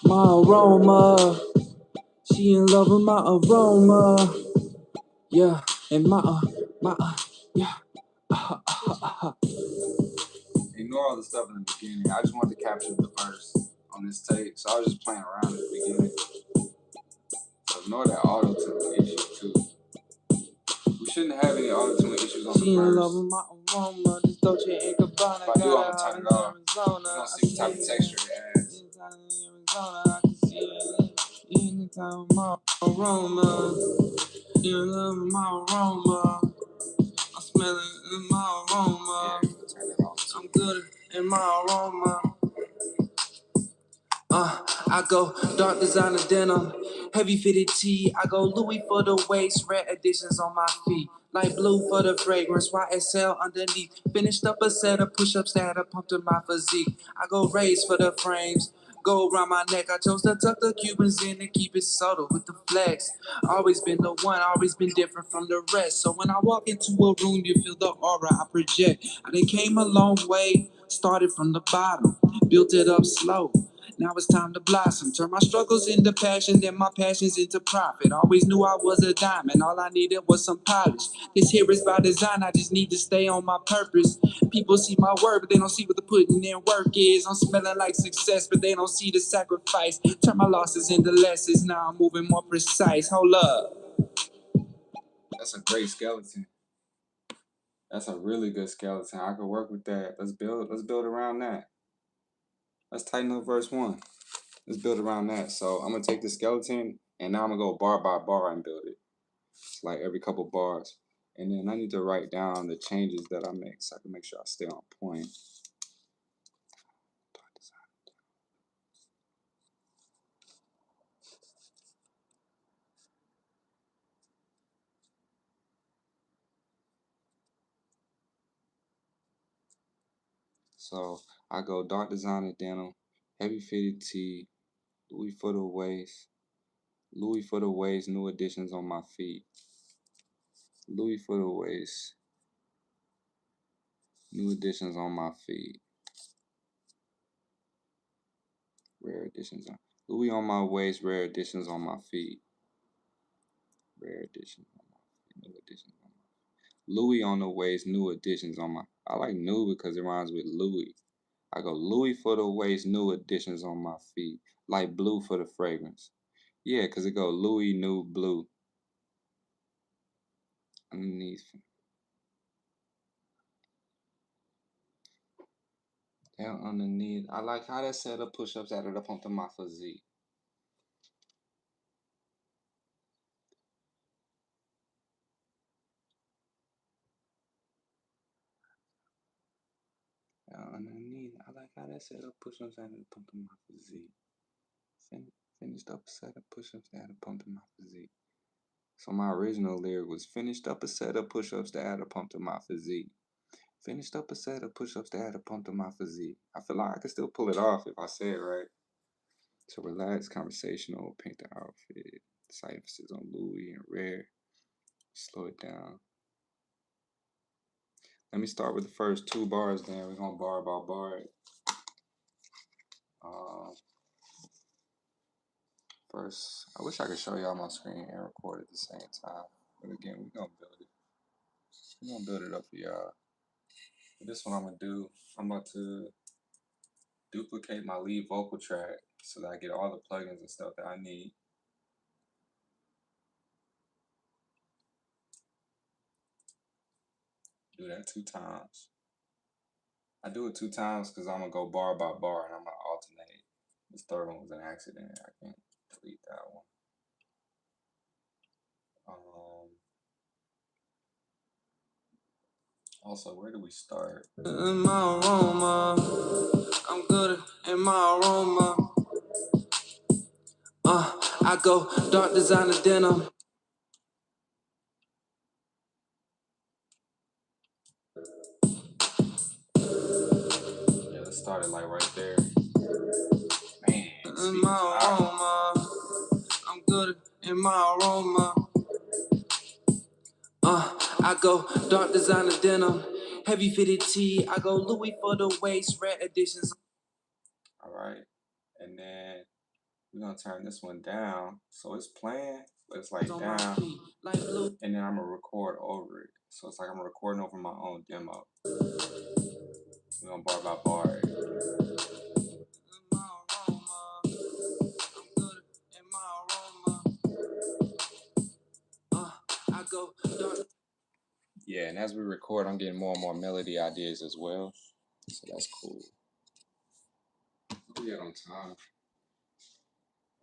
Speaker 2: My aroma, she in love with my aroma. Yeah, and yeah.
Speaker 1: Ignore all the stuff in the beginning. I just wanted to capture the verse on this tape, so I was just playing around at the beginning. So ignore that auto tune issue too. We shouldn't have any auto tune issues on the verse. If I do, I'm gonna turn it off. We're gonna see what type of texture it adds.
Speaker 3: I'm smelling in my aroma.
Speaker 1: Yeah, turn it off.
Speaker 3: I'm good in my aroma. I go dark designer denim, heavy fitted tee. I go Louis for the waist, red additions on my feet. Light blue for the fragrance, YSL underneath. Finished up a set of push-ups that had a pump to my physique. I go raise for the frames, go around my neck. I chose to tuck the Cubans in and keep it subtle with the flex. Always been the one, always been different from the rest. So when I walk into a room, you feel the aura I project. I done came a long way, started from the bottom, built it up slow.
Speaker 2: Now it's time to blossom. Turn my struggles into passion, then my passions into profit. Always knew I was a diamond, all I needed was some polish. This here is by design, I just need to stay on my purpose. People see my work, but they don't see what the putting in work is. I'm smelling like success, but they don't see the sacrifice. Turn my losses into lessons, now I'm moving more precise. Hold up.
Speaker 1: That's a great skeleton. That's a really good skeleton. I could work with that. Let's build around that. Let's tighten up verse 1. Let's build around that. So I'm gonna take the skeleton and now I'm gonna go bar by bar and build it. It's like every couple bars. And then I need to write down the changes that I make so I can make sure I stay on point. So I go dark designer denim, heavy fitted tee, Louis for the waist, new additions on my feet. Louis for the waist, new additions on my feet. Rare additions on Louis on my waist, rare additions on my feet. Rare additions on my feet, new additions on my feet. Louis on the waist, new additions on my. I like new because it rhymes with Louis. I go Louis for the waist, new additions on my feet. Like blue for the fragrance. Yeah, because it go Louis, new, blue. Underneath. Down underneath. I like how that set of push-ups added up onto my physique. Down underneath. I like how that set of push-ups added up onto my physique. Finished up a set of push-ups that added up onto my physique. So my original lyric was finished up a set of push-ups to add a pump to my physique. Finished up a set of push-ups to add a pump to my physique. I feel like I can still pull it off if I say it right. So relaxed, conversational, paint the outfit. Slight emphasis on Louis and rare. Slow it down. Let me start with the first 2 bars then. We're gonna bar by bar it. First, I wish I could show y'all my screen and record at the same time. But again, we're gonna build it. We're gonna build it up for y'all. But this one I'm gonna do, I'm about to duplicate my lead vocal track so that I get all the plugins and stuff that I need. Do that 2 times. I do it 2 times because I'm gonna go bar by bar and I'm gonna alternate. This third one was an accident. I can't delete that one. Also, where do we start?
Speaker 2: In my aroma, I'm good in my aroma. I go dark designer denim.
Speaker 1: Yeah, let's start it like right there. Man,
Speaker 2: In my aroma, I'm good in my aroma. I go dark designer denim, heavy fitted tee. I go Louis for the waist, rare additions.
Speaker 1: All right, and then we're gonna turn this one down so it's playing, but it's like down, and then I'm gonna record over it. So it's like I'm recording over my own demo. We're gonna bar by bar it. Yeah, and as we record, I'm getting more and more melody ideas as well. So that's cool. What we got on time?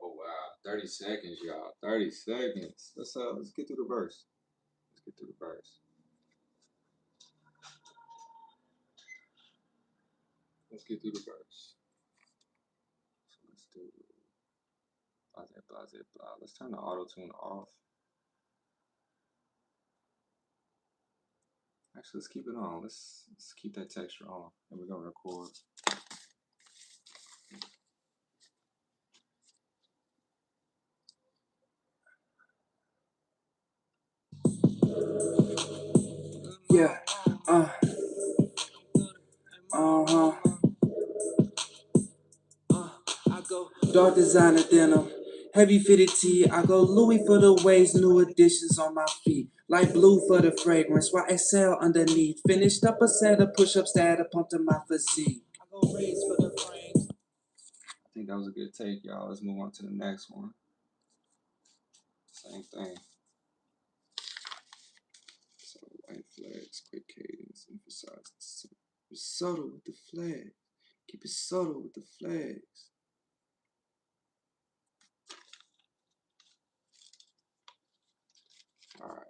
Speaker 1: Oh wow, 30 seconds, y'all. 30 seconds. Let's get through the verse. Let's get through the verse. Let's get through the verse. So let's do blase, blase, blah. Let's turn the auto tune off. Actually, let's keep it on. Let's keep that texture on, and we're gonna record.
Speaker 2: Yeah, uh-huh. Dark designer denim, heavy fitted tee. I go Louis for the waist, new additions on my feet. Light blue for the fragrance, YSL underneath. Finished up a set of push-ups that add up onto my physique. I go raise for the frames.
Speaker 1: I think that was a good take, y'all. Let's move on to the next one. Same thing. So white flags, quick cadence, emphasize. Be subtle with the flag. Keep it subtle with the flags. All right.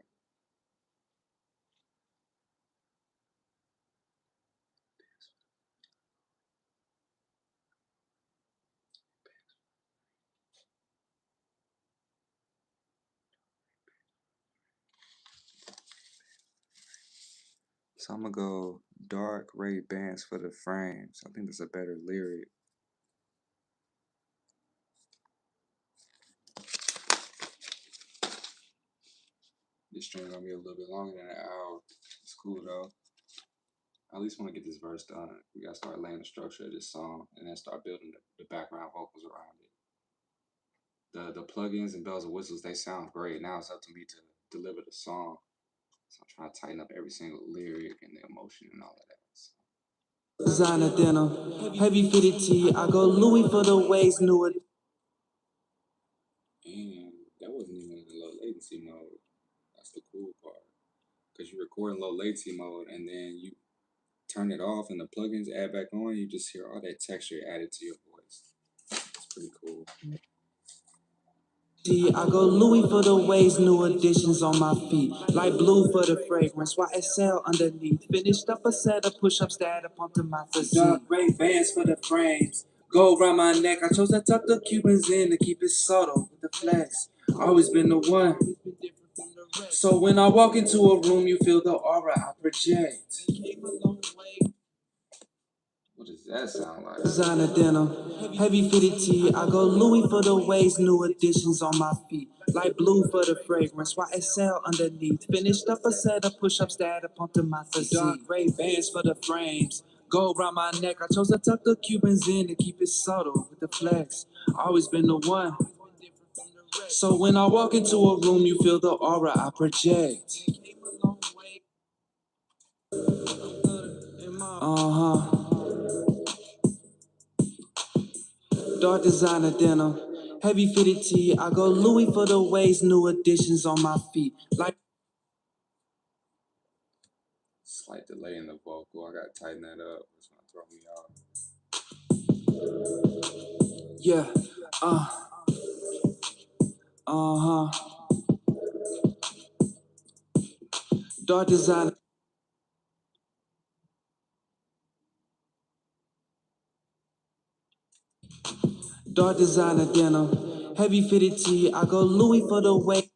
Speaker 1: So I'm gonna go dark ray bands for the frames. I think that's a better lyric. This string gonna be a little bit longer than an hour. It's cool though. I at least want to get this verse done. We gotta start laying the structure of this song and then start building the background vocals around it. The plugins and bells and whistles, they sound great. Now it's up to me to deliver the song. So I'm trying to tighten up every single lyric and the emotion and all of that. So.
Speaker 2: Designer denim, heavy fitted tee. I go Louis for the waist, new.
Speaker 1: And that wasn't even in low latency mode. That's the cool part. Because you record in low latency mode and then you turn it off and the plugins add back on, you just hear all that texture added to your voice. It's pretty cool.
Speaker 2: I go Louis for the waist, new additions on my feet. Light blue for the fragrance, YSL underneath. Finished up a set of push-ups that add up onto my physique. Dark gray bands for the frames. Gold around my neck. I chose to tuck the Cubans in to keep it subtle with the flex. Always been the one. So when I walk into a room, you feel the aura I project.
Speaker 1: What does that sound like?
Speaker 2: Designer denim, heavy fitted tee. I go Louis for the waist, new additions on my feet. Light blue for the fragrance, YSL underneath. Finished up a set of push-ups that add up onto my physique. Dark gray bands for the frames. Gold around my neck. I chose to tuck the Cubans in to keep it subtle with the flex. Always been the one. So when I walk into a room, you feel the aura I project. Dark designer denim, heavy fitted tee. I go Louis for the waist, new additions on my feet. Like
Speaker 1: Slight delay in the vocal. I gotta tighten that up. It's gonna throw me off.
Speaker 2: yeah, dark designer. Dark designer denim, heavy fitted tee. I go Louis for the waist.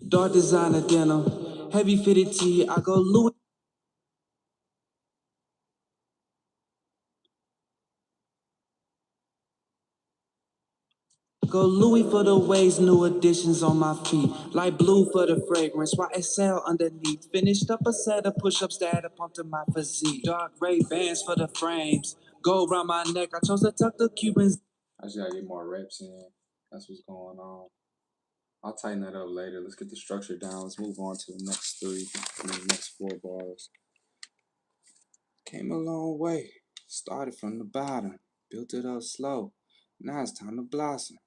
Speaker 2: Dark designer denim, heavy fitted tee. I go Louis. Go Louis for the waist, new additions on my feet. Light blue for the fragrance, YSL underneath. Finished up a set of push-ups that add up onto my physique. Dark gray bands for the frames. Gold around my neck. I chose to tuck the Cubans.
Speaker 1: I just gotta get more reps in. That's what's going on. I'll tighten that up later. Let's get the structure down. Let's move on to the next three, and the next four bars. Came a long way. Started from the bottom. Built it up slow. Now it's time to blossom.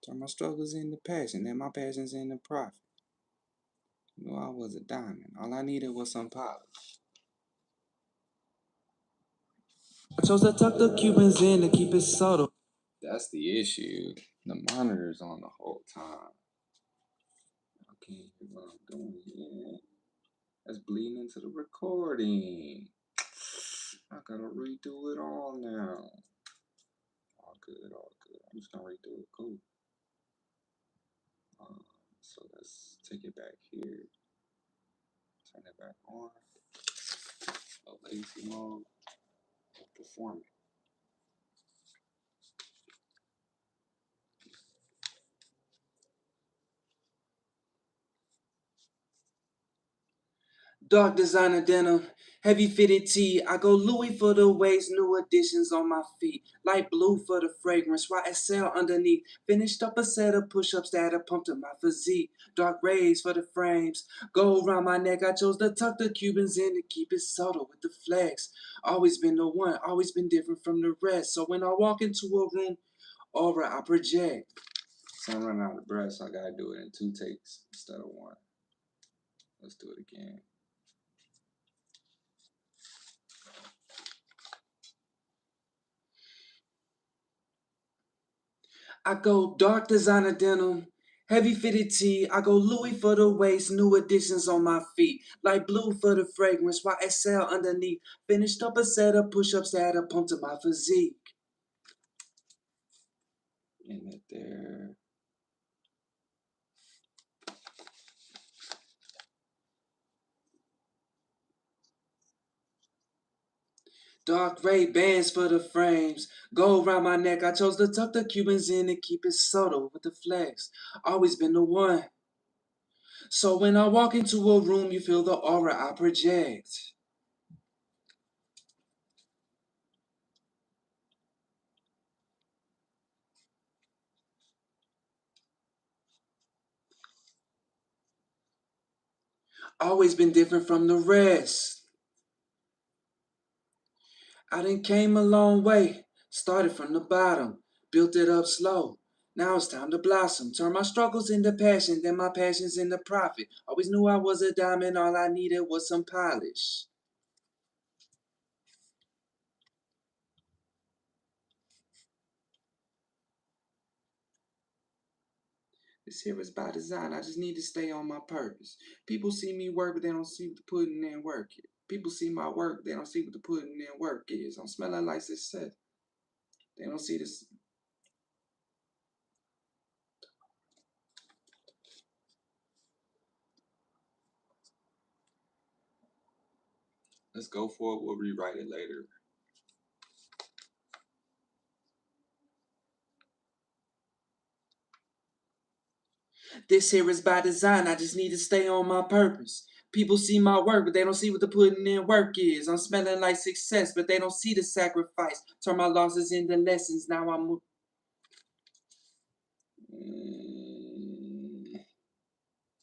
Speaker 1: Turn my struggles into passion, and my passions into profit. You know I was a diamond. All I needed was some polish.
Speaker 2: I chose to tuck the Cubans in to keep it subtle.
Speaker 1: That's the issue. The monitor's on the whole time. I can't hear what I'm doing yet. That's bleeding into the recording. I gotta redo it all now. All good, all good. I'm just gonna redo it. Cool. So let's take it back here Turn it back on. Low latency mode. Performing.
Speaker 3: Dark designer denim, heavy fitted tee. I go Louis for the waist, new additions on my feet. Light blue for the fragrance, YSL underneath. Finished up a set of push-ups that I pumped in my physique. Dark rays for the frames, gold around my neck. I chose to tuck the Cubans in to keep it subtle with the flex. Always been the one, always been different from the rest. So when I walk into a room, aura I project.
Speaker 1: So I'm running out of breath, so I gotta do it in 2 takes instead of 1. Let's do it again.
Speaker 3: I go dark designer denim, heavy fitted tee. I go Louis for the waist, new additions on my feet. Light blue for the fragrance, YSL underneath. Finished up a set of push-ups that I pumped to my physique.
Speaker 1: In it there.
Speaker 3: Dark Ray bands for the frames, gold around my neck. I chose to tuck the Cubans in and keep it subtle with the flex. Always been the one. So when I walk into a room, you feel the aura I project. Always been different from the rest. I done came a long way, started from the bottom, built it up slow. Now it's time to blossom. Turn my struggles into passion, then my passions into profit. Always knew I was a diamond, all I needed was some polish. This here is by design, I just need to stay on my purpose. People see me work, but they don't see what the putting in work is. People see my work, they don't see what the putting in work is. I'm smelling like success. They don't see this.
Speaker 1: Let's go for it. We'll rewrite it later.
Speaker 3: This here is by design, I just need to stay on my purpose. People see my work, but they don't see what the putting in work is. I'm smelling like success, but they don't see the sacrifice. Turn my losses into lessons, now I'm...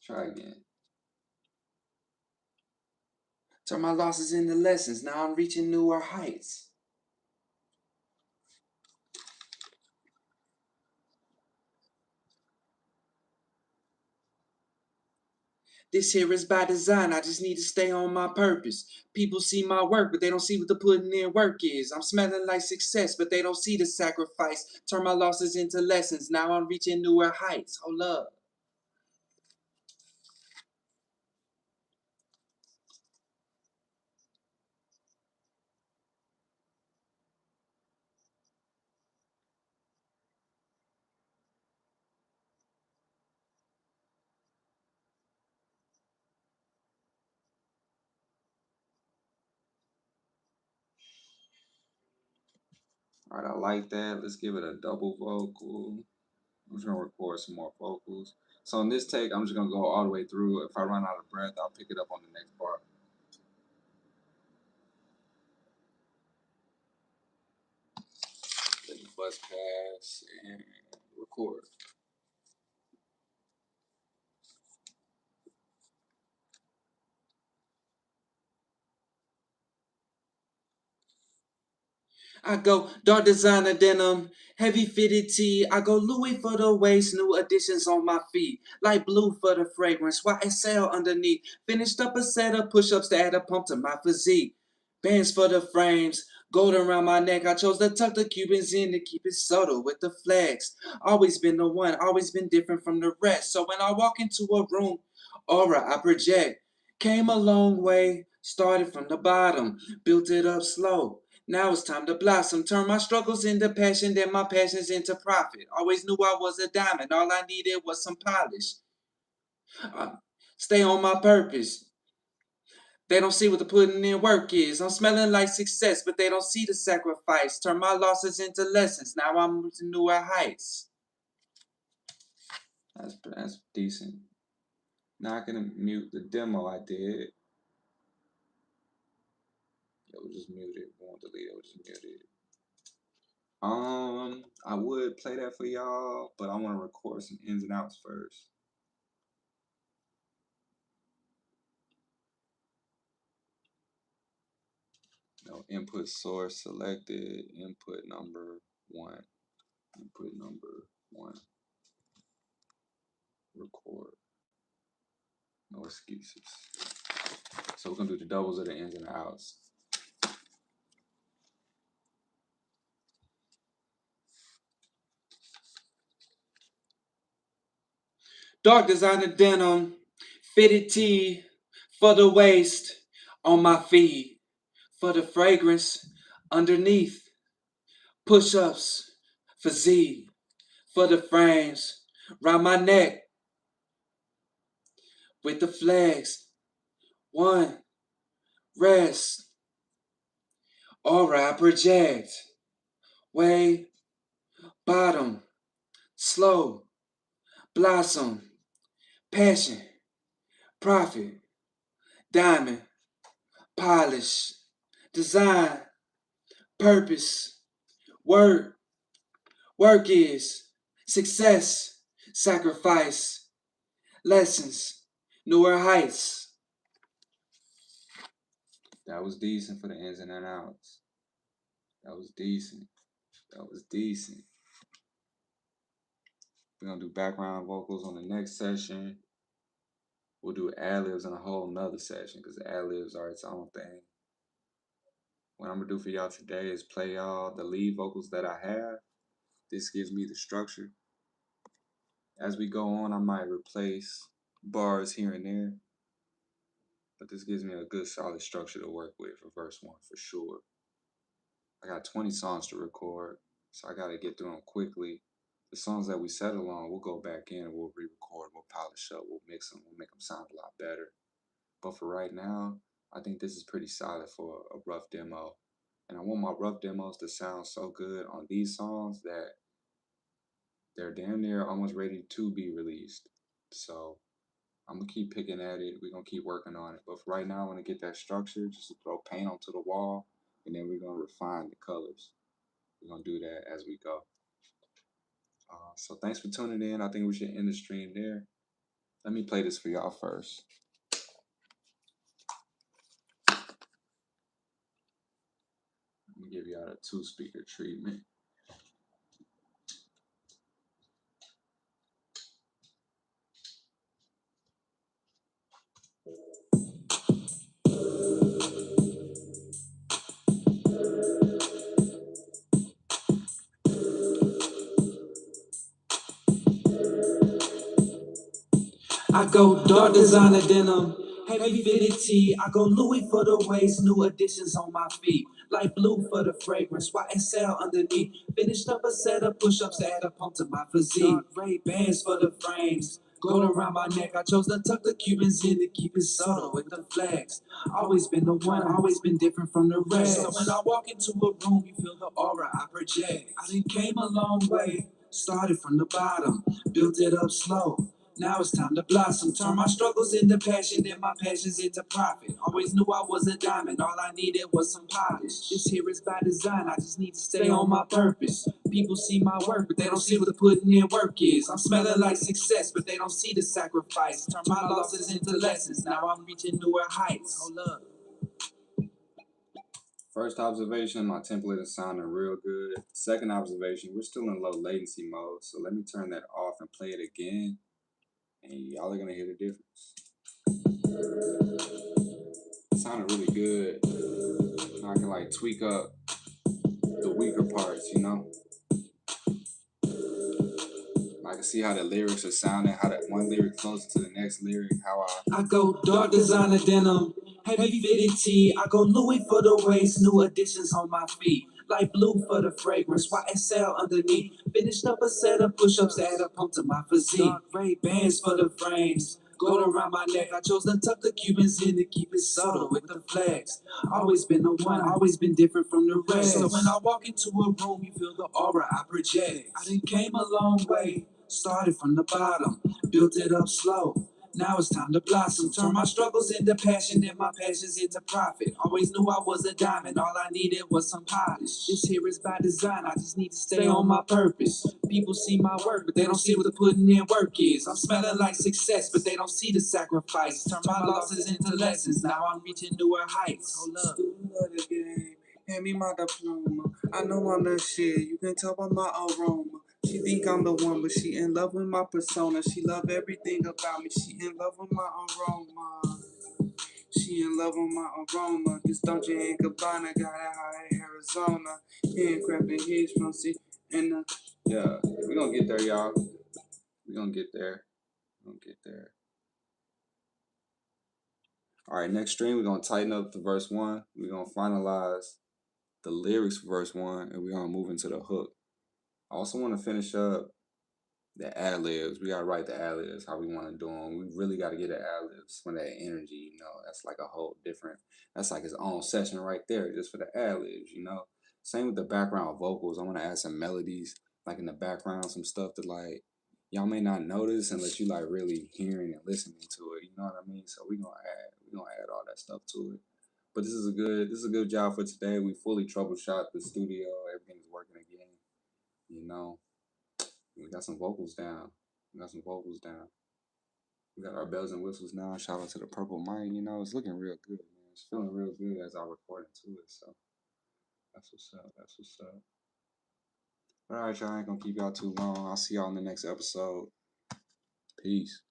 Speaker 1: Try again.
Speaker 3: Turn my losses into lessons, now I'm reaching newer heights. This here is by design, I just need to stay on my purpose. People see my work, but they don't see what the putting in work is. I'm smelling like success, but they don't see the sacrifice. Turn my losses into lessons, now I'm reaching newer heights. Hold up.
Speaker 1: All right, I like that. Let's give it a double vocal. I'm just gonna record some more vocals. So in this take, I'm just gonna go all the way through. If I run out of breath, I'll pick it up on the next part. Let the bus pass and record.
Speaker 3: I go dark designer denim, heavy fitted tee. I go Louis for the waist, new additions on my feet. Light blue for the fragrance, YSL underneath. Finished up a set of push-ups to add a pump to my physique. Bands for the frames, gold around my neck. I chose to tuck the Cubans in to keep it subtle with the flex. Always been the one, always been different from the rest. So when I walk into a room, aura I project. Came a long way, started from the bottom, built it up slow. Now it's time to blossom. Turn my struggles into passion, then my passions into profit. Always knew I was a diamond. All I needed was some polish. Uh, Stay on my purpose. They don't see what the putting in work is. I'm smelling like success, but they don't see the sacrifice. Turn my losses into lessons. Now I'm reaching newer heights. That's decent. Not gonna mute the demo I did. We'll just mute it. We won't delete it. We'll just mute it. I would play that for y'all, but I want to record some ins and outs first. No, input source selected, input number 1, input number 1, record, no excuses. So we're gonna do the doubles of the ins and the outs. Dark designer denim, fitted tee for the waist, on my feet, for the fragrance underneath, push-ups, physique, for the frames, round my neck, with the flags, 1, rest, aura I project, way, bottom, slow, blossom, passion, profit, diamond, polish, design, purpose, work is success, sacrifice, lessons, newer heights. That was decent for the ins and outs. That was decent. We're gonna do background vocals on the next session. We'll do ad-libs in a whole nother session because ad-libs are its own thing. What I'm gonna do for y'all today is play y'all the lead vocals that I have. This gives me the structure. As we go on, I might replace bars here and there, but this gives me a good solid structure to work with for verse 1 for sure. I got 20 songs to record, so I gotta get through them quickly. The songs that we settle on, we'll go back in and we'll re-record, we'll polish up, we'll mix them, we'll make them sound a lot better. But for right now, I think this is pretty solid for a rough demo. And I want my rough demos to sound so good on these songs that they're damn near almost ready to be released. So I'm gonna keep picking at it. We're gonna keep working on it. But for right now, I want to get that structure just to throw paint onto the wall, and then we're gonna refine the colors. We're gonna do that as we go. So thanks for tuning in. I think we should end the stream there. Let me play this for y'all first. Let me give y'all a 2-speaker treatment.
Speaker 2: I go dark designer denim, heavy fitted tee. I go Louis for the waist, new additions on my feet. Light blue for the fragrance, YSL underneath. Finished up a set of push-ups to add a pump to my physique. Ray bands for the frames, gold around my neck. I chose to tuck the Cubans in to keep it subtle with the flags. Always been the one, always been different from the rest. So when I walk into a room, you feel the aura I project. I done came a long way, started from the bottom, built it up slow. Now it's time to blossom. Turn my struggles into passion and my passions into profit. Always knew I was a diamond. All I needed was some polish. This here is by design. I just need to stay on my purpose. People see my work, but they don't see what the putting in work is. I'm smelling like success, but they don't see the sacrifice. Turn my losses into lessons. Now I'm reaching newer heights. Hold up.
Speaker 1: First observation, my template is sounding real good. Second observation, we're still in low latency mode, so let me turn that off and play it again, and y'all are gonna hear the difference. It sounded really good. Now I can like tweak up the weaker parts, you know? I can see how the lyrics are sounding, how that one lyric flows into the next lyric, how
Speaker 2: I go dark designer denim, heavy fitted tee. I go Louis for the waist, new additions on my feet. Light blue for the fragrance, YSL underneath. Finished up a set of push-ups to add a pump to my physique. Ray bands for the frames, Gold around my neck, I chose to tuck the Cubans in to keep it subtle with the flags. Always been the one, always been different from the rest. So when I walk into a room, you feel the aura I project. I done came a long way, started from the bottom, built it up slow. Now it's time to blossom. Turn my struggles into passion and my passions into profit. Always knew I was a diamond. All I needed was some polish. This here is by design. I just need to stay on my purpose. People see my work, but they don't see what the putting in work is. I'm smelling like success, but they don't see the sacrifice. Turn my losses into lessons. Now I'm reaching newer heights. Hold up.
Speaker 3: Student of the game, hand me my diploma. I know I'm the shit, you can tell by my aroma. She think I'm the one, but she in love with my persona. She love everything about me, she in love with my aroma. She in love with my aroma. This Dolce and Gabbana got it high in Arizona. Handcrafted his from C and
Speaker 1: Yeah, we gonna get there, y'all. We gonna get there. We gonna get there. All right, next stream we're gonna tighten up the verse 1. We're gonna finalize the lyrics for verse 1, and we're gonna move into the hook. I also want to finish up the ad libs. We gotta write the ad libs how we want to do them. We really gotta get the ad libs from that energy. You know, that's like a whole different. That's like its own session right there, just for the ad libs. You know, same with the background vocals. I want to add some melodies like in the background, some stuff that like y'all may not notice unless you like really hearing and listening to it. You know what I mean? So we gonna add all that stuff to it. But this is a good job for today. We fully troubleshot the studio. Everything's working again. You know. We got some vocals down. We got some vocals down. We got our bells and whistles now. Shout out to the purple mic. You know, it's looking real good, man. It's feeling real good as I recording to it. So that's what's up. That's what's up. All right, y'all. I ain't gonna keep y'all too long. I'll see y'all in the next episode. Peace.